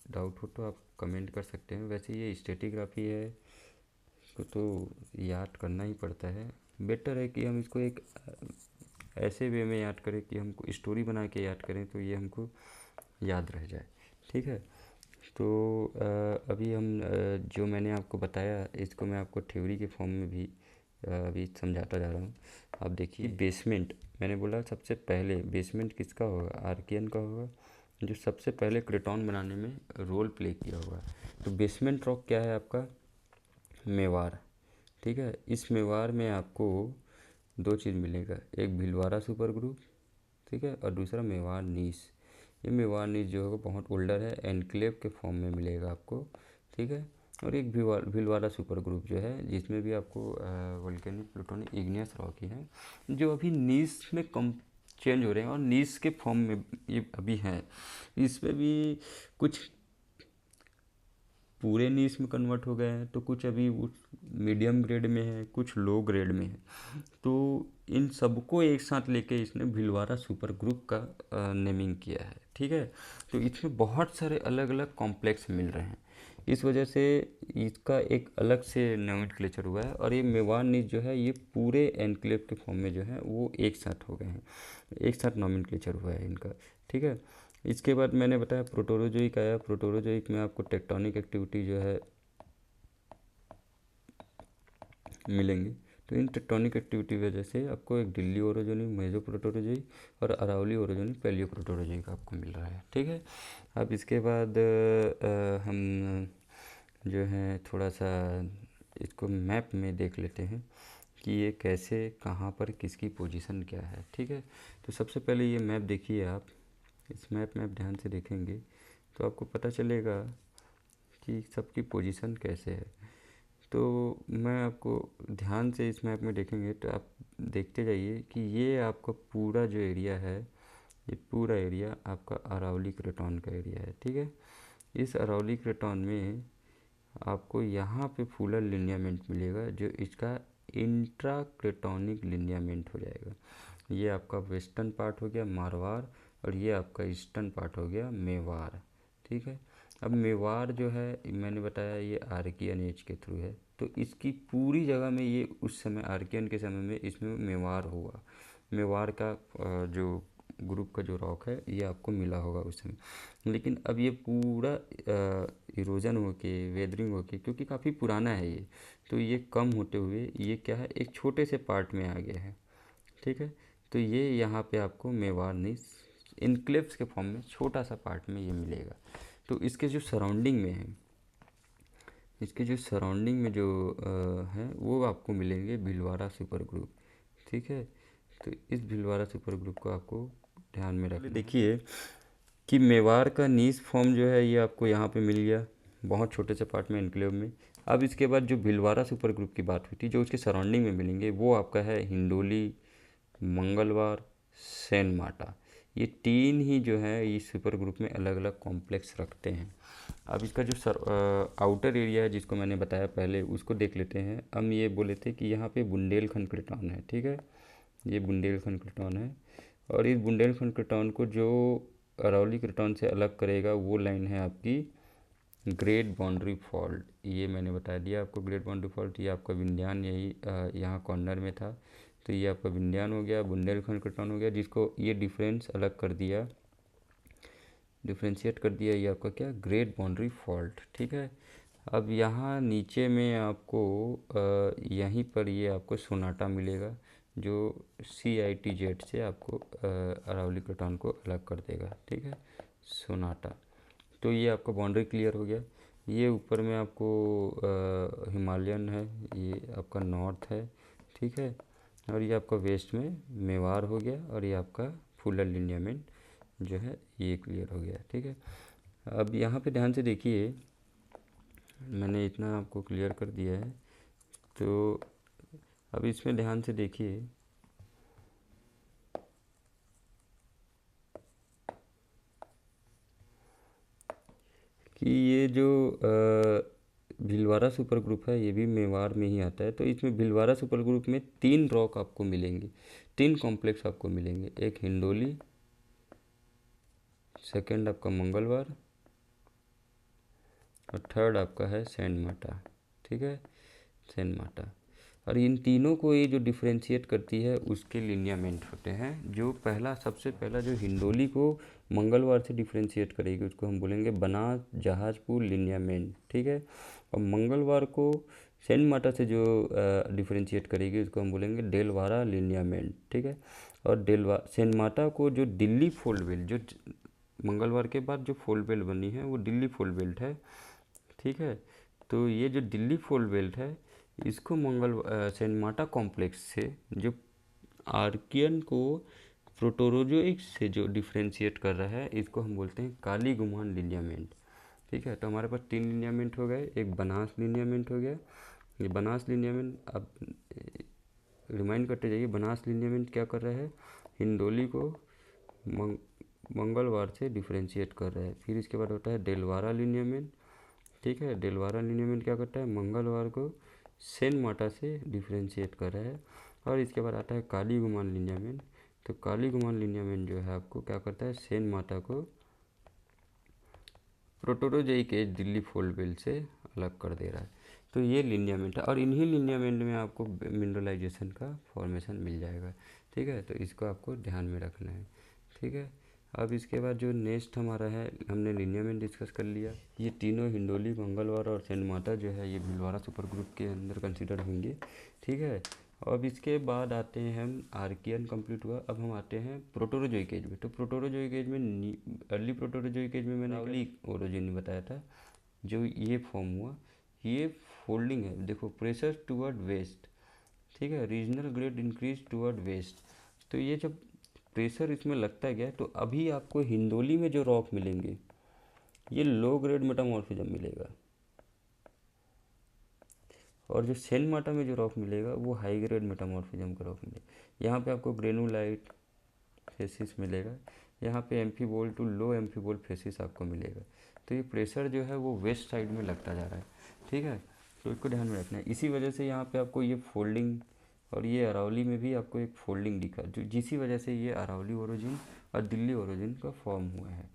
डाउट हो तो आप कमेंट कर सकते हैं। वैसे ये स्टेटिग्राफी है, इसको तो याद करना ही पड़ता है। बेटर है कि हम इसको एक ऐसे वे में याद करें कि हमको स्टोरी बना के याद करें, तो ये हमको याद रह जाए। ठीक है, तो अभी हम जो मैंने आपको बताया इसको मैं आपको थ्योरी के फॉर्म में भी अभी समझाता जा रहा हूँ। आप देखिए, बेसमेंट मैंने बोला सबसे पहले बेसमेंट किसका होगा, आर्कियन का होगा, जो सबसे पहले क्रेटॉन बनाने में रोल प्ले किया होगा। तो बेसमेंट रॉक क्या है आपका, मेवार। ठीक है, इस मेवार में आपको दो चीज़ मिलेगा, एक भीलवाड़ा सुपर ग्रुप, ठीक है, और दूसरा मेवाड़ नीस। ये मेवाड़ नीस जो होगा बहुत ओल्डर है, एनक्लेव के फॉर्म में मिलेगा आपको। ठीक है, और एक भीलवाड़ा सुपर ग्रुप जो है जिसमें भी आपको वोल्केनिक प्लूटोनिक इग्नियस रॉक ही है, जो अभी नीस में कम चेंज हो रहे हैं और नीस के फॉर्म में ये अभी हैं। इसमें भी कुछ पूरे नीस में कन्वर्ट हो गए हैं, तो कुछ अभी उस मीडियम ग्रेड में है, कुछ लो ग्रेड में है। तो इन सबको एक साथ लेके इसने भीलवाड़ा सुपर ग्रुप का नेमिंग किया है। ठीक है, तो इसमें बहुत सारे अलग अलग कॉम्प्लेक्स मिल रहे हैं, इस वजह से इसका एक अलग से नोमेनक्लेचर हुआ है। और ये मेवाड़ नीस जो है ये पूरे एनक्लेव के फॉर्म में जो है वो एक साथ हो गए हैं, एक साथ नोमेनक्लेचर हुआ है इनका। ठीक है, इसके बाद मैंने बताया प्रोटोरोजोइक आया। प्रोटोरोजोइक में आपको टेक्टोनिक एक्टिविटी जो है मिलेंगी। तो इन टेक्टोनिक एक्टिविटी वजह से आपको एक दिल्ली ओरोजोनिक, मेजो प्रोटोरोजोइक और अरावली ओरोजोनिक, पैलियो प्रोटोरोजोइक आपको मिल रहा है। ठीक है, अब इसके बाद हम जो है थोड़ा सा इसको मैप में देख लेते हैं कि ये कैसे, कहाँ पर, किसकी पोजीशन क्या है। ठीक है, तो सबसे पहले ये मैप देखिए आप, इस मैप में आप ध्यान से देखेंगे तो आपको पता चलेगा कि सबकी पोजीशन कैसे है। तो मैं आपको ध्यान से इस मैप में देखेंगे तो आप देखते जाइए कि ये आपका पूरा जो एरिया है, ये पूरा एरिया आपका अरावली क्रेटॉन का एरिया है। ठीक है, इस अरावली क्रेटॉन में आपको यहाँ पे फूलर लिनियामेंट मिलेगा, जो इसका इंट्रा क्रेटोनिक लिनियामेंट हो जाएगा। ये आपका वेस्टर्न पार्ट हो गया मारवाड़, और ये आपका ईस्टर्न पार्ट हो गया मेवाड़। ठीक है, अब मेवाड़ जो है मैंने बताया ये आर्कियन एज के थ्रू है, तो इसकी पूरी जगह में ये उस समय आर्कियन के समय में इसमें मेवाड़ हुआ। मेवाड़ का जो ग्रुप का जो रॉक है ये आपको मिला होगा उस समय। लेकिन अब ये पूरा इरोजन होके, वेदरिंग होके, क्योंकि काफ़ी पुराना है ये, तो ये कम होते हुए ये क्या है, एक छोटे से पार्ट में आ गया है। ठीक है, तो ये यहाँ पे आपको मेवाड़ नीस इनक्लेव्स के फॉर्म में छोटा सा पार्ट में ये मिलेगा। तो इसके जो सराउंडिंग में है, इसके जो सराउंडिंग में जो हैं वो आपको मिलेंगे भीलवाड़ा सुपर ग्रुप। ठीक है, तो इस भीलवाड़ा सुपर ग्रुप को आपको ध्यान में रखना। देखिए कि मेवाड़ का नीस फॉर्म जो है ये आपको यहाँ पे मिल गया बहुत छोटे से पार्ट में, एनक्लेव में। अब इसके बाद जो भीलवाड़ा सुपर ग्रुप की बात हुई थी, जो उसके सराउंडिंग में मिलेंगे वो आपका है हिंडोली, मंगलवार, सैन माटा। ये तीन ही जो है इस सुपर ग्रुप में अलग अलग कॉम्प्लेक्स रखते हैं। अब इसका जो आउटर एरिया है जिसको मैंने बताया पहले, उसको देख लेते हैं। हम ये बोले थे कि यहाँ पे बुंदेलखंड क्रेटॉन है। ठीक है, ये बुंदेलखंड क्रेटॉन है, और इस बुंदेलखंड क्रेटॉन को जो अरावली क्रेटॉन से अलग करेगा वो लाइन है आपकी ग्रेट बाउंड्री फॉल्ट। ये मैंने बता दिया आपको, ग्रेट बाउंड्री फॉल्ट, ये आपका विंध्यान यही यहाँ कॉर्नर में था, तो ये आपका विंध्यान हो गया, बुंदेलखंड क्रेटॉन हो गया, जिसको ये डिफरेंस अलग कर दिया, डिफ्रेंशिएट कर दिया, ये आपका क्या, ग्रेट बाउंड्री फॉल्ट। ठीक है, अब यहाँ नीचे में आपको यहीं पर ये आपको सोनाटा मिलेगा, जो CITZ से आपको अरावली क्रेटॉन को अलग कर देगा। ठीक है, सोनाटा। तो ये आपका बाउंड्री क्लियर हो गया। ये ऊपर में आपको हिमालयन है, ये आपका नॉर्थ है। ठीक है, और ये आपका वेस्ट में मेवाड़ हो गया, और ये आपका फुलर लिनियामेंट जो है ये क्लियर हो गया। ठीक है, अब यहाँ पे ध्यान से देखिए मैंने इतना आपको क्लियर कर दिया है। तो अब इसमें ध्यान से देखिए कि ये जो भीलवाड़ा सुपर ग्रुप है ये भी मेवाड़ में ही आता है। तो इसमें भीलवाड़ा सुपर ग्रुप में 3 रॉक आपको मिलेंगे, 3 कॉम्प्लेक्स आपको मिलेंगे। एक हिंडोली, सेकंड आपका मंगलवार और थर्ड आपका है सेंट मार्टा। ठीक है, सेंट मार्टा। और इन तीनों को ये जो डिफ्रेंशिएट करती है उसके लिनियामेंट होते हैं। जो पहला, सबसे पहला जो हिंडोली को मंगलवार से डिफ्रेंशिएट करेगी उसको हम बोलेंगे बनास जहाजपुर लिनियामेंट। ठीक है, और मंगलवार को सेंट मार्टा से जो डिफ्रेंशिएट करेगी उसको हम बोलेंगे डेलवारा लिनियामेंट। ठीक है, और सेंट मार्टा को जो दिल्ली फोल्ड बेल्ट, जो मंगलवार के बाद जो फोल्ड बेल्ट बनी है वो दिल्ली फोल्ड बेल्ट है। ठीक है, तो ये जो दिल्ली फोल्ड बेल्ट है इसको सेंट मार्टा कॉम्प्लेक्स से जो आर्कियन को प्रोटोरोजोइक से जो डिफ्रेंशिएट कर रहा है इसको हम बोलते हैं काली गुमान लिनियामेंट। ठीक है, तो हमारे पास 3 लिनियामेंट हो गए। एक बनास लिनियामेंट हो गया, ये बनास लिनियामेंट अब रिमाइंड करते जाइए। बनास लिनियामेंट क्या कर रहा है, हिंडोली को मंगलवार से डिफ्रेंशिएट कर रहा है। फिर इसके बाद होता है डेलवारा लिनियामेंट। ठीक है, डेलवारा लिनियामेंट क्या करता है, मंगलवार को सेंट मार्टा से डिफ्रेंशिएट कर रहा है। और इसके बाद आता है काली गुमान लिनियामेंट। तो काली गुमान लिनियामेंट जो है आपको क्या करता है, सेंट मार्टा को प्रोटोरोजोइक एज दिल्ली फोल्ड बेल्ट से अलग कर दे रहा है। तो ये लिनियामेंट है और इन्हीं लिनियामेंट में आपको मिनरलाइजेशन का फॉर्मेशन मिल जाएगा। ठीक है, तो इसको आपको ध्यान में रखना है। ठीक है, अब इसके बाद जो नेक्स्ट हमारा है, हमने लिनियामेंट डिस्कस कर लिया। ये तीनों हिंडोली, मंगलवार और सेंट मार्टा जो है ये भीलवाड़ा सुपर ग्रुप के अंदर कंसिडर होंगे। ठीक है, अब इसके बाद आते हैं हम, आर्कियन कंप्लीट हुआ, अब हम आते हैं प्रोटोरोजोइक एज में। तो प्रोटोरोजोइक एज में अर्ली प्रोटोरोजोइक एज में मैंने अरावली ओरिजिन बताया था। जो ये फॉर्म हुआ, ये फोल्डिंग है, देखो प्रेशर टुवर्ड वेस्ट। ठीक है, regional grade increase toward west. तो ये जब प्रेशर इसमें लगता गया तो अभी आपको हिंडोली में जो रॉक मिलेंगे ये लो ग्रेड मेटामॉर्फिज्म मिलेगा, और जो सेंट मार्टा में जो रॉक मिलेगा वो हाई ग्रेड मेटामॉर्फिज्म का रॉक मिलेगा। यहाँ पे आपको ग्रेनुलाइट फेसिस मिलेगा, यहाँ पे amphibole to low amphibole facies आपको मिलेगा। तो ये प्रेशर जो है वो वेस्ट साइड में लगता जा रहा है। ठीक है, तो इसको ध्यान में रखना है। इसी वजह से यहाँ पे आपको ये फोल्डिंग, और ये अरावली में भी आपको एक फोल्डिंग दिखा, जो जिसी वजह से ये अरावली ओरिजिन और दिल्ली ओरिजिन का फॉर्म हुआ है।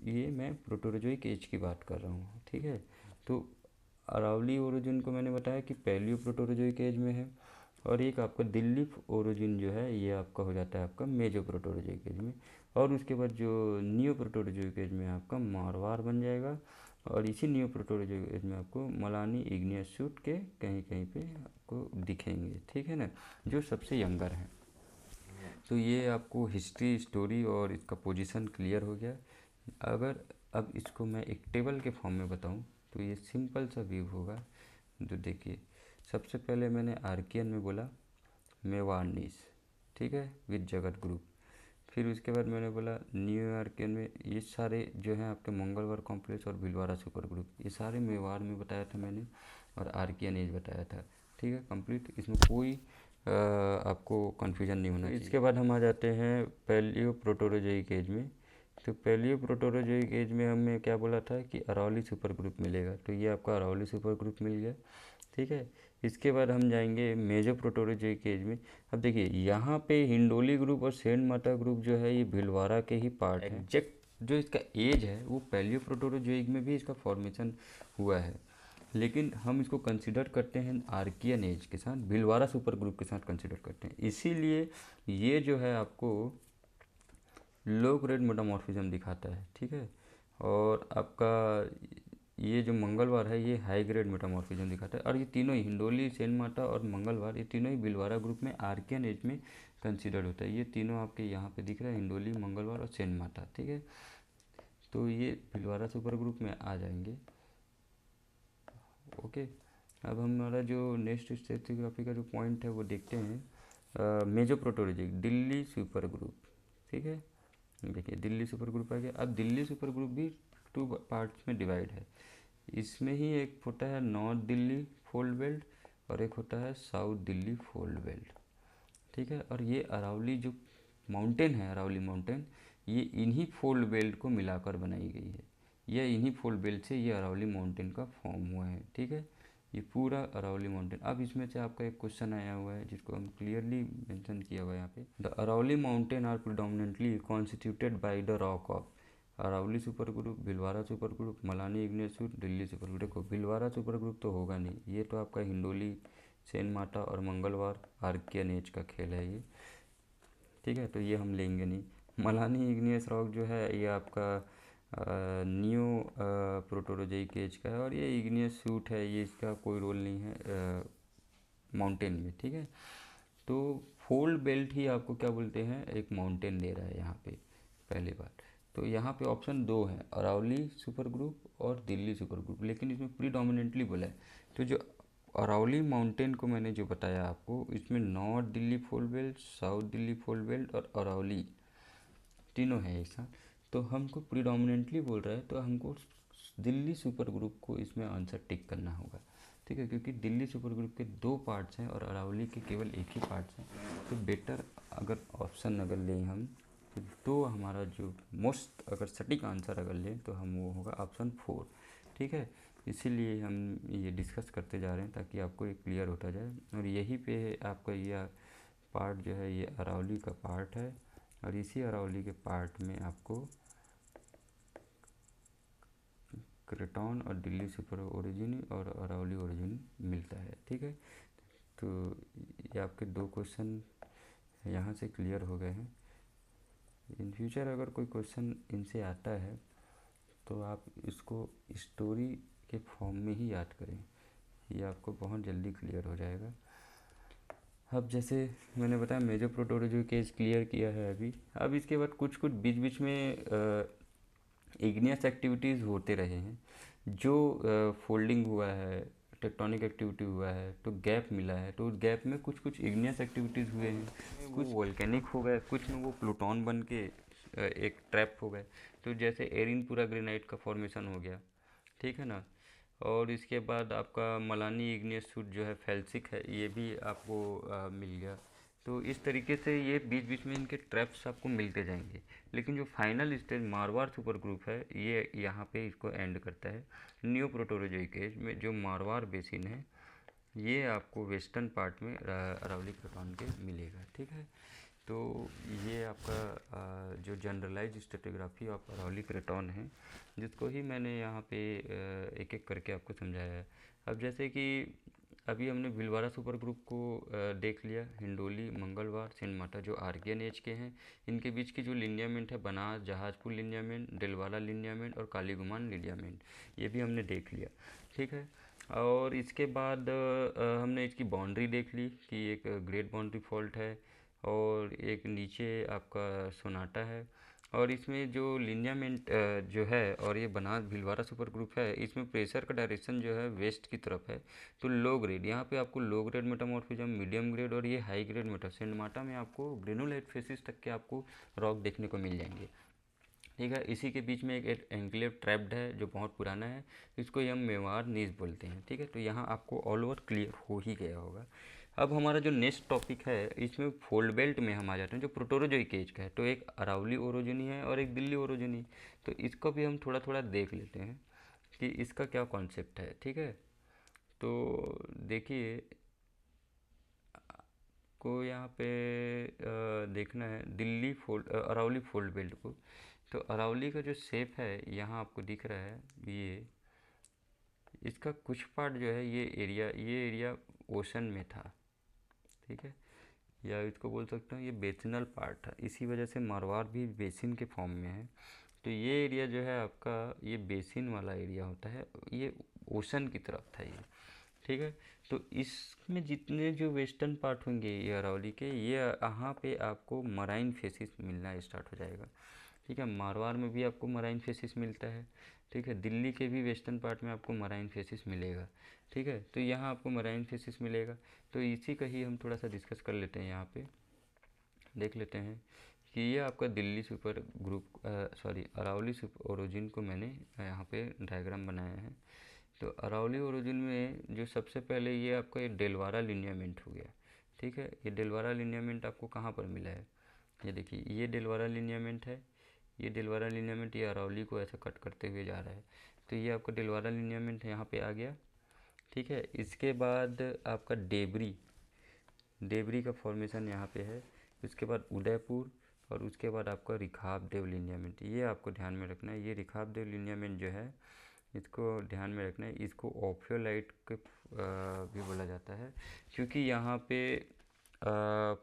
ये मैं प्रोटोरोजोइक एज की बात कर रहा हूँ। ठीक है, तो अरावली ओरिजिन को मैंने बताया कि पैलियो प्रोटोरोजोइक एज में है, और एक आपका दिल्ली ओरिजिन जो है ये आपका हो जाता है आपका मेजो प्रोटोरोजोइक एज में। और उसके बाद जो नियो प्रोटोरोजोइक एज में आपका मारवाड़ बन जाएगा, और इसी नियो प्रोटोरोजोइक एज में आपको मलानी इग्नियस शूट के कहीं कहीं पे आपको दिखेंगे। ठीक है ना, जो सबसे यंगर हैं। तो ये आपको हिस्ट्री, स्टोरी और इसका पोजीशन क्लियर हो गया। अगर अब इसको मैं एक टेबल के फॉर्म में बताऊं तो ये सिंपल सा व्यू होगा। जो देखिए, सबसे पहले मैंने आर्कियन में बोला मेवाड़नीस, ठीक है, विद जगत ग्रुप। फिर उसके बाद मैंने बोला न्यू आर्कियन में ये सारे जो हैं आपके मंगलवार कॉम्प्लेक्स और भीलवाड़ा सुपर ग्रुप, ये सारे मेवाड़ में बताया था मैंने, और आर्कियन एज बताया था। ठीक है, कंप्लीट, इसमें कोई आपको कन्फ्यूजन नहीं होना चाहिए। इसके बाद हम आ जाते हैं पैलियो प्रोटोरोजोइक एज में। तो पैलियो प्रोटोरोजोइक एज में हमें क्या बोला था कि अरावली सुपर ग्रुप मिलेगा, तो ये आपका अरावली सुपर ग्रुप मिल गया। ठीक है, इसके बाद हम जाएंगे मेजो प्रोटोरोजोइक एज में। अब देखिए यहाँ पे हिंडोली ग्रुप और सेंट मार्टा ग्रुप जो है ये भीलवाड़ा के ही पार्ट है। एग्जैक्ट जो इसका एज है वो पैलियो प्रोटोरोजोइक में भी इसका फॉर्मेशन हुआ है, लेकिन हम इसको कंसिडर करते हैं आर्कियन एज के साथ, भीलवाड़ा सुपर ग्रुप के साथ कंसिडर करते हैं। इसीलिए ये जो है आपको लो ग्रेड मेटामॉर्फिज्म दिखाता है। ठीक है, और आपका ये जो मंगलवार है ये हाई ग्रेड मेटामॉर्फिज्म दिखाता है। और ये तीनों ही हिंडोली, सेंट मार्टा और मंगलवार, ये तीनों ही भीलवाड़ा ग्रुप में आर्कियन एज में कंसिडर्ड होता है। ये तीनों आपके यहाँ पे दिख रहा है, हिंडोली, मंगलवार और सेंट मार्टा। ठीक है, तो ये भीलवाड़ा सुपर ग्रुप में आ जाएंगे। ओके, अब हमारा जो नेक्स्ट स्ट्रेटिग्राफी का जो पॉइंट है वो देखते हैं मेजो प्रोटोरोजिक दिल्ली सुपर ग्रुप। ठीक है, देखिए दिल्ली सुपर ग्रुप आ गया। अब दिल्ली सुपर ग्रुप भी 2 पार्ट्स में डिवाइड है। इसमें ही एक होता है नॉर्थ दिल्ली फोल्ड बेल्ट और एक होता है साउथ दिल्ली फोल्ड बेल्ट, ठीक है। और ये अरावली जो माउंटेन है, अरावली माउंटेन, ये इन्हीं फोल्ड बेल्ट को मिलाकर बनाई गई है। यह इन्हीं फोल्ड बेल्ट से ये अरावली माउंटेन का फॉर्म हुआ है, ठीक है। ये पूरा अरावली माउंटेन। अब इसमें से आपका एक क्वेश्चन आया हुआ है जिसको हम क्लियरली मेंशन किया हुआ है यहाँ पे। The Aravalli mountain are predominantly constituted by the rock of Aravalli super group, Bhilwara super group, Malani igneous suite, Delhi super group. देखो भीलवाड़ा सुपर ग्रुप तो होगा नहीं, ये तो आपका हिंडोली, सेन माटा और मंगलवार आर्कियनेज का खेल है ये, ठीक है। तो ये हम लेंगे नहीं। मलानी इग्नियस रॉक जो है ये आपका न्यू प्रोटोरोजोइक एज का है और ये इग्नियस शूट है, ये इसका कोई रोल नहीं है माउंटेन में, ठीक है। तो फोल्ड बेल्ट ही आपको क्या बोलते हैं, एक माउंटेन दे रहा है यहाँ पे पहली बार। तो यहाँ पे ऑप्शन दो है, अरावली सुपर ग्रुप और दिल्ली सुपर ग्रुप, लेकिन इसमें प्रीडोमिनेंटली बोला है। तो जो अरावली माउंटेन को मैंने जो बताया आपको, इसमें north Delhi fold belt, south Delhi fold belt और अरावली तीनों है ऐसा। तो हमको प्रीडोमिनेंटली बोल रहा है तो हमको दिल्ली सुपर ग्रुप को इसमें आंसर टिक करना होगा, ठीक है। क्योंकि दिल्ली सुपर ग्रुप के दो पार्ट्स हैं और अरावली के केवल एक ही पार्ट्स हैं। तो बेटर अगर ऑप्शन अगर लें हम तो हमारा जो मोस्ट अगर सटीक आंसर अगर लें तो हम वो होगा ऑप्शन 4, ठीक है। इसीलिए हम ये डिस्कस करते जा रहे हैं ताकि आपको ये क्लियर होता जाए। और यही पे आपका ये पार्ट जो है ये अरावली का पार्ट है और इसी अरावली के पार्ट में आपको क्रेटॉन और दिल्ली सुपर ओरिजिन और अरावली ओरिजिन मिलता है, ठीक है। तो ये आपके दो क्वेश्चन यहाँ से क्लियर हो गए हैं। इन फ्यूचर अगर कोई क्वेश्चन इनसे आता है तो आप इसको स्टोरी के फॉर्म में ही याद करें, ये आपको बहुत जल्दी क्लियर हो जाएगा। अब जैसे मैंने बताया मेजर प्रोटोरोजो केस क्लियर किया है अभी। अब इसके बाद कुछ कुछ बीच बीच में इग्नियस एक्टिविटीज़ होते रहे हैं, जो फोल्डिंग हुआ है, टेक्टोनिक एक्टिविटी हुआ है, तो गैप मिला है, तो उस गैप में कुछ कुछ इग्नियस एक्टिविटीज़ हुए हैं, कुछ वोल्केनिक हो गए, कुछ में वो प्लूटोन बन के एक ट्रैप हो गए। तो जैसे एरिनपुरा ग्रेनाइट का फॉर्मेशन हो गया, ठीक है ना। और इसके बाद आपका मलानी इग्नियस शूट जो है फेल्सिक है, ये भी आपको मिल गया। तो इस तरीके से ये बीच बीच में इनके ट्रैप्स आपको मिलते जाएंगे। लेकिन जो final stage Marwar super group है ये यहाँ पे इसको एंड करता है। न्यू प्रोटोरोजोइक एज में जो मारवाड़ बेसिन है ये आपको वेस्टर्न पार्ट में अरावली क्रेटॉन के मिलेगा, ठीक है। तो ये आपका जो generalize stratigraphy of Aravalli craton है, जिसको ही मैंने यहाँ पे एक एक करके आपको समझाया है। अब जैसे कि अभी हमने भीलवाड़ा सुपर ग्रुप को देख लिया, हिंडोली, मंगलवार, सेंट जो आर्कियन एज के हैं, इनके बीच की जो लिनियामेंट है बनास जहाजपुर लिनियामेंट, दिलवाला लिनियामेंट और कालीगुमान लिनियामेंट, ये भी हमने देख लिया, ठीक है। और इसके बाद हमने इसकी बाउंड्री देख ली कि एक ग्रेट बाउंड्री फॉल्ट है और एक नीचे आपका सोनाटा है। और इसमें जो लिनियामेंट जो है और ये बनास भीलवाड़ा सुपर ग्रुप है, इसमें प्रेशर का डायरेक्शन जो है वेस्ट की तरफ है। तो लो ग्रेड, यहाँ पे आपको low grade metamorphism, medium grade और ये हाई ग्रेड सेंट मार्टा में आपको ग्रेनुलाइट फेसिस तक के आपको रॉक देखने को मिल जाएंगे, ठीक है। इसी के बीच में एक एंक्लेव ट्रैप्ड है जो बहुत पुराना है, इसको हम मेवाड़ नीज बोलते हैं, ठीक है। तो यहाँ आपको ऑल ओवर क्लियर हो ही गया होगा। अब हमारा जो नेक्स्ट टॉपिक है इसमें फोल्ड बेल्ट में हम आ जाते हैं जो प्रोटोरोजोइक एज का है। तो एक अरावली ओरोजिनी है और एक दिल्ली ओरोजिनी, तो इसको भी हम थोड़ा थोड़ा देख लेते हैं कि इसका क्या कॉन्सेप्ट है, ठीक है। तो देखिए को यहाँ पे देखना है Delhi fold Aravalli fold belt को। तो अरावली का जो शेप है यहाँ आपको दिख रहा है, ये इसका कुछ पार्ट जो है ये एरिया ओशन में था, ठीक है। या इसको बोल सकता हूँ ये बेसिनल पार्ट था, इसी वजह से मारवाड़ भी बेसिन के फॉर्म में है। तो ये एरिया जो है आपका ये बेसिन वाला एरिया होता है, ये ओशन की तरफ था ये, ठीक है। तो इसमें जितने जो वेस्टर्न पार्ट होंगे ये अरावली के, ये यहाँ पे आपको मराइन फेसिस मिलना स्टार्ट हो जाएगा, ठीक है। मारवाड़ में भी आपको मराइन फेसिस मिलता है, ठीक है। दिल्ली के भी वेस्टर्न पार्ट में आपको मराइन फेसिस मिलेगा, ठीक है। तो यहाँ आपको मराइन फेसिस मिलेगा। तो इसी का ही हम थोड़ा सा डिस्कस कर लेते हैं, यहाँ पे देख लेते हैं कि ये आपका Delhi super group sorry Aravalli super origin को मैंने यहाँ पे डायग्राम बनाया है। तो अरावली ओरिजिन में जो सबसे पहले ये आपका ये डेलवारा लिनियामेंट हो गया, ठीक है। ये डेलवारा लिनियामेंट आपको कहाँ पर मिला है, ये देखिए ये डेलवारा लिनियामेंट है, ये डेलवारा लिनियामेंट ये अरावली को ऐसे कट करते हुए जा रहा है, तो ये आपका डेलवारा लिनियामेंट यहाँ पे आ गया, ठीक है। इसके बाद आपका डेबरी, डेबरी का फॉर्मेशन यहाँ पे है, उसके बाद उदयपुर, और उसके बाद आपका रिखाब देव लिनियामेंट, ये आपको ध्यान में रखना है। ये रिखाब देव लिनियामेंट जो है इसको ध्यान में रखना है। इसको ओफियोलाइट के भी बोला जाता है, क्योंकि यहाँ पे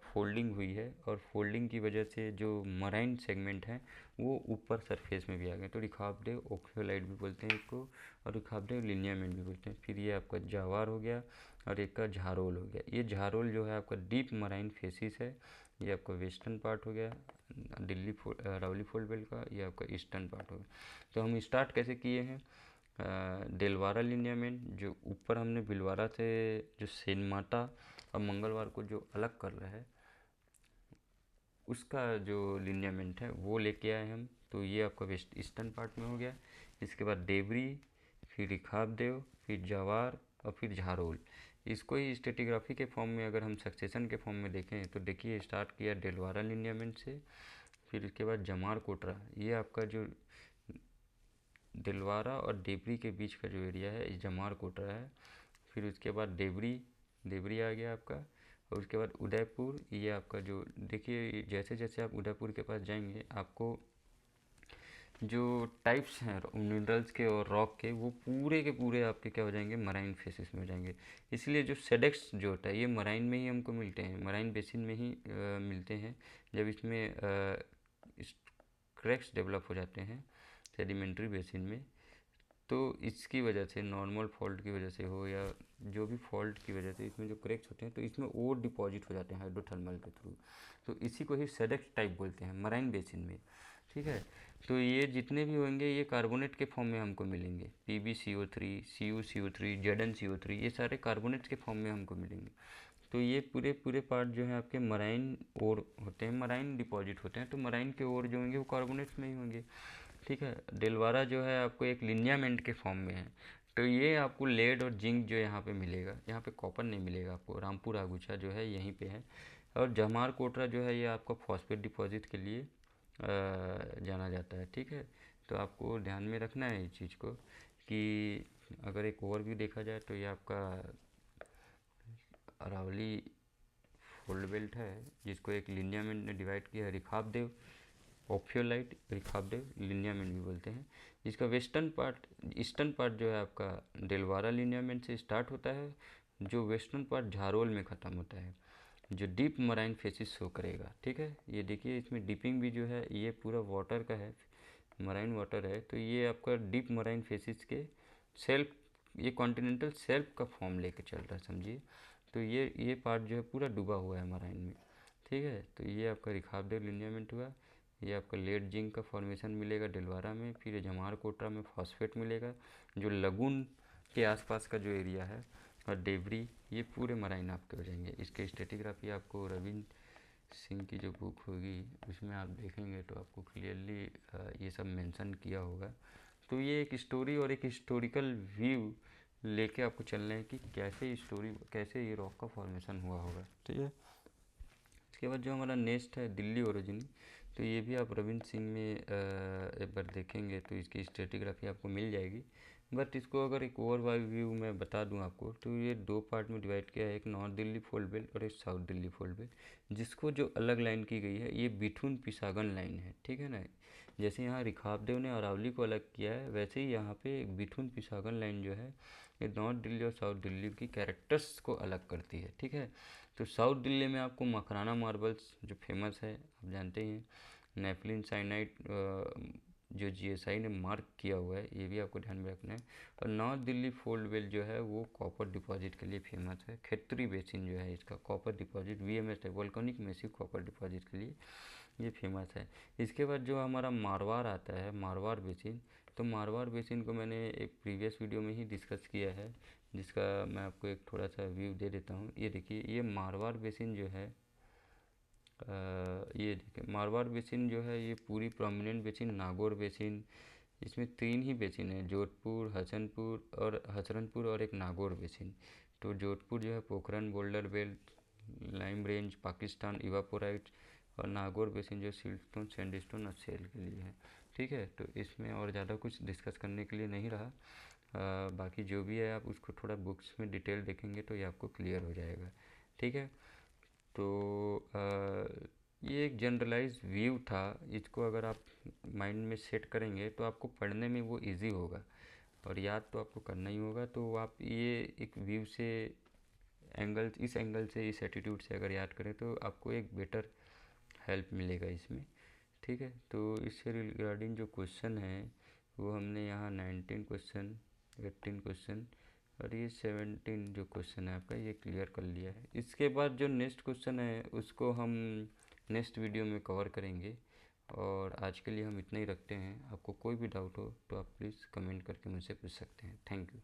फोल्डिंग हुई है, और फोल्डिंग की वजह से जो मराइन सेगमेंट है वो ऊपर सरफेस में भी आ गए, तो रिखाबडेव ओफियोलाइट भी बोलते हैं इसको, और रिखाबडेव लिनियामेंट भी बोलते हैं। फिर ये आपका जावार हो गया, और एक का झारोल हो गया। ये झारोल जो है आपका डीप मराइन फेसिस है, ये आपका वेस्टर्न पार्ट हो गया दिल्ली अरावली फोल्ड बेल्ट का, ये आपका ईस्टर्न पार्ट हो गया। तो हम स्टार्ट कैसे किए हैं, डेलवारा लिनियामेंट जो ऊपर हमने भिलवारा से जो सेनमाटा और मंगलवार को जो अलग कर रहा है उसका जो लिनियामेंट है वो लेके आए हम, तो ये आपका वेस्ट ईस्टर्न पार्ट में हो गया। इसके बाद देवरी, फिर रिखाबदेव, फिर जवार और फिर झारोल। इसको ही स्टेटिग्राफी के फॉर्म में अगर हम सक्सेशन के फॉर्म में देखें तो देखिए स्टार्ट किया डेलवारा लिनियामेंट से, फिर इसके बाद जमार कोटरा, ये आपका जो दिलवारा और डेबरी के बीच का जो एरिया है ये जमार कोटरा है। फिर उसके बाद डेबरी, डेबरी आ गया आपका, और उसके बाद उदयपुर, ये आपका जो देखिए जैसे जैसे आप उदयपुर के पास जाएंगे आपको जो टाइप्स हैं मिनरल्स के और रॉक के वो पूरे के पूरे आपके क्या हो जाएंगे, मराइन फेसिस में हो जाएंगे। इसलिए जो सेडेक्स जो होता है ये मराइन में ही हमको मिलते हैं, मराइन बेसिन में ही मिलते हैं। जब इसमें क्रैक्स डेवलप हो जाते हैं सेडिमेंट्री बेसिन में, तो इसकी वजह से नॉर्मल फॉल्ट की वजह से हो या जो भी फॉल्ट की वजह से इसमें जो क्रैक्स होते हैं तो इसमें और डिपॉजिट हो जाते हैं हाइड्रोथर्मल के थ्रू, तो इसी को ही सेडेक्स टाइप बोलते हैं मराइन बेसिन में, ठीक है। तो ये जितने भी होंगे ये कार्बोनेट के फॉर्म में हमको मिलेंगे, PbCO3, CuCO3, ZnCO3, ये सारे कार्बोनेट्स के फॉर्म में हमको मिलेंगे। तो ये पूरे पूरे पार्ट जो है आपके मराइन ओर होते हैं, मराइन डिपॉजिट होते हैं, तो मराइन के ओर जो होंगे वो कार्बोनेट्स में ही होंगे, ठीक है। डेलवारा जो है आपको एक लिनियामेंट के फॉर्म में है, तो ये आपको लेड और जिंक जो यहाँ पे मिलेगा, यहाँ पे कॉपर नहीं मिलेगा आपको। रामपुर आगुचा जो है यहीं पे है, और जमार कोटरा जो है ये आपका फॉस्फेट डिपॉजिट के लिए जाना जाता है, ठीक है। तो आपको ध्यान में रखना है इस चीज़ को कि अगर एक ओवरव्यू देखा जाए तो ये आपका अरावली फोल्ड बेल्ट है जिसको एक लिनियामेंट ने डिवाइड किया है, रिखाबदेव ओफियोलाइट, रिखाबदेव लिनियामेंट भी बोलते हैं। जिसका वेस्टर्न पार्ट, ईस्टर्न पार्ट जो है आपका डेलवारा लिनियामेंट से स्टार्ट होता है, जो वेस्टर्न पार्ट झारोल में ख़त्म होता है, जो डीप मराइन फेसिस शो करेगा, ठीक है। ये देखिए इसमें डिपिंग भी जो है ये पूरा वाटर का है, मराइन वाटर है, तो ये आपका डीप मराइन फेसिस के सेल्फ, ये कॉन्टिनेंटल सेल्फ का फॉर्म लेके चल रहा है, समझिए। तो ये पार्ट जो है पूरा डूबा हुआ है मराइन में, ठीक है। तो ये आपका रिखाबदेव लिनियामेंट हुआ। ये आपका लेड जिंक का फॉर्मेशन मिलेगा डेलवारा में, फिर जमार कोटरा में फॉस्फेट मिलेगा जो लगून के आसपास का जो एरिया है, और डेबरी, ये पूरे मराइन आपके हो जाएंगे। इसके स्टेटिग्राफी आपको रविंद्र सिंह की जो बुक होगी उसमें आप देखेंगे तो आपको क्लियरली ये सब मेंशन किया होगा। तो ये एक स्टोरी और एक हिस्टोरिकल व्यू लेके आपको चलना है कि कैसे ये रॉक का फॉर्मेशन हुआ होगा, ठीक है। इसके बाद जो हमारा नेक्स्ट है दिल्ली ओरिजिन, तो ये भी आप रविंद्र सिंह में एक बार देखेंगे तो इसकी स्ट्रेटिग्राफी आपको मिल जाएगी। बट इसको अगर एक ओवरव्यू मैं बता दूं आपको तो ये दो पार्ट में डिवाइड किया है, एक नॉर्थ दिल्ली फोल्ड बेल्ट और एक साउथ दिल्ली फोल्ड बेल्ट, जिसको जो अलग लाइन की गई है ये बिठून पिसागन लाइन है, ठीक है ना। जैसे यहाँ रिखाबदेव ने अरावली को अलग किया है, वैसे ही यहाँ पे बिठून पिसागन लाइन जो है ये नॉर्थ दिल्ली और साउथ दिल्ली की कैरेक्टर्स को अलग करती है, ठीक है। तो साउथ दिल्ली में आपको मकराना मार्बल्स जो फेमस है आप जानते हैं, नेफलिन साइनाइड जो GSI ने मार्क किया हुआ है, ये भी आपको ध्यान में रखना है। और नॉर्थ दिल्ली फोल्ड बेल्ट जो है वो कॉपर डिपॉजिट के लिए फेमस है। खेतरी बेसिन जो है इसका कॉपर डिपॉजिट VMS है, वोल्केनिक मैसिव कॉपर डिपॉजिट के लिए ये फेमस है। इसके बाद जो हमारा मारवाड़ आता है, मारवाड़ बेसिन, तो मारवाड़ बेसिन को मैंने एक प्रीवियस वीडियो में ही डिस्कस किया है, जिसका मैं आपको एक थोड़ा सा व्यू दे देता हूँ। ये देखिए ये मारवाड़ बेसिन जो है ये देखिए मारवाड़ बेसिन जो है ये पूरी प्रोमिनेंट बेसिन नागौर बेसिन, इसमें 3 ही बेसिन है, जोधपुर, हसनपुर और एक नागौर बेसिन। तो जोधपुर जो है Pokhran boulder belt, lime range, Pakistan, evaporite, और नागौर बेसिन जो सिल्टस्टोन, सैंडस्टोन और शेल के लिए है। ठीक है, तो इसमें और ज़्यादा कुछ डिस्कस करने के लिए नहीं रहा। बाकी जो भी है आप उसको थोड़ा बुक्स में डिटेल देखेंगे तो ये आपको क्लियर हो जाएगा। ठीक है, तो ये एक जनरलाइज व्यू था। इसको अगर आप माइंड में सेट करेंगे तो आपको पढ़ने में वो इजी होगा, और याद तो आपको करना ही होगा। तो आप ये एक व्यू से इस एंगल से, इस एटीट्यूड से अगर याद करें तो आपको एक बेटर हेल्प मिलेगा इसमें। ठीक है, तो इससे रिगार्डिंग जो क्वेश्चन है वो हमने यहाँ 19 क्वेश्चन, 18 क्वेश्चन और ये 17 जो क्वेश्चन है आपका, ये क्लियर कर लिया है। इसके बाद जो नेक्स्ट क्वेश्चन है उसको हम नेक्स्ट वीडियो में कवर करेंगे, और आज के लिए हम इतना ही रखते हैं। आपको कोई भी डाउट हो तो आप प्लीज़ कमेंट करके मुझसे पूछ सकते हैं। Thank you.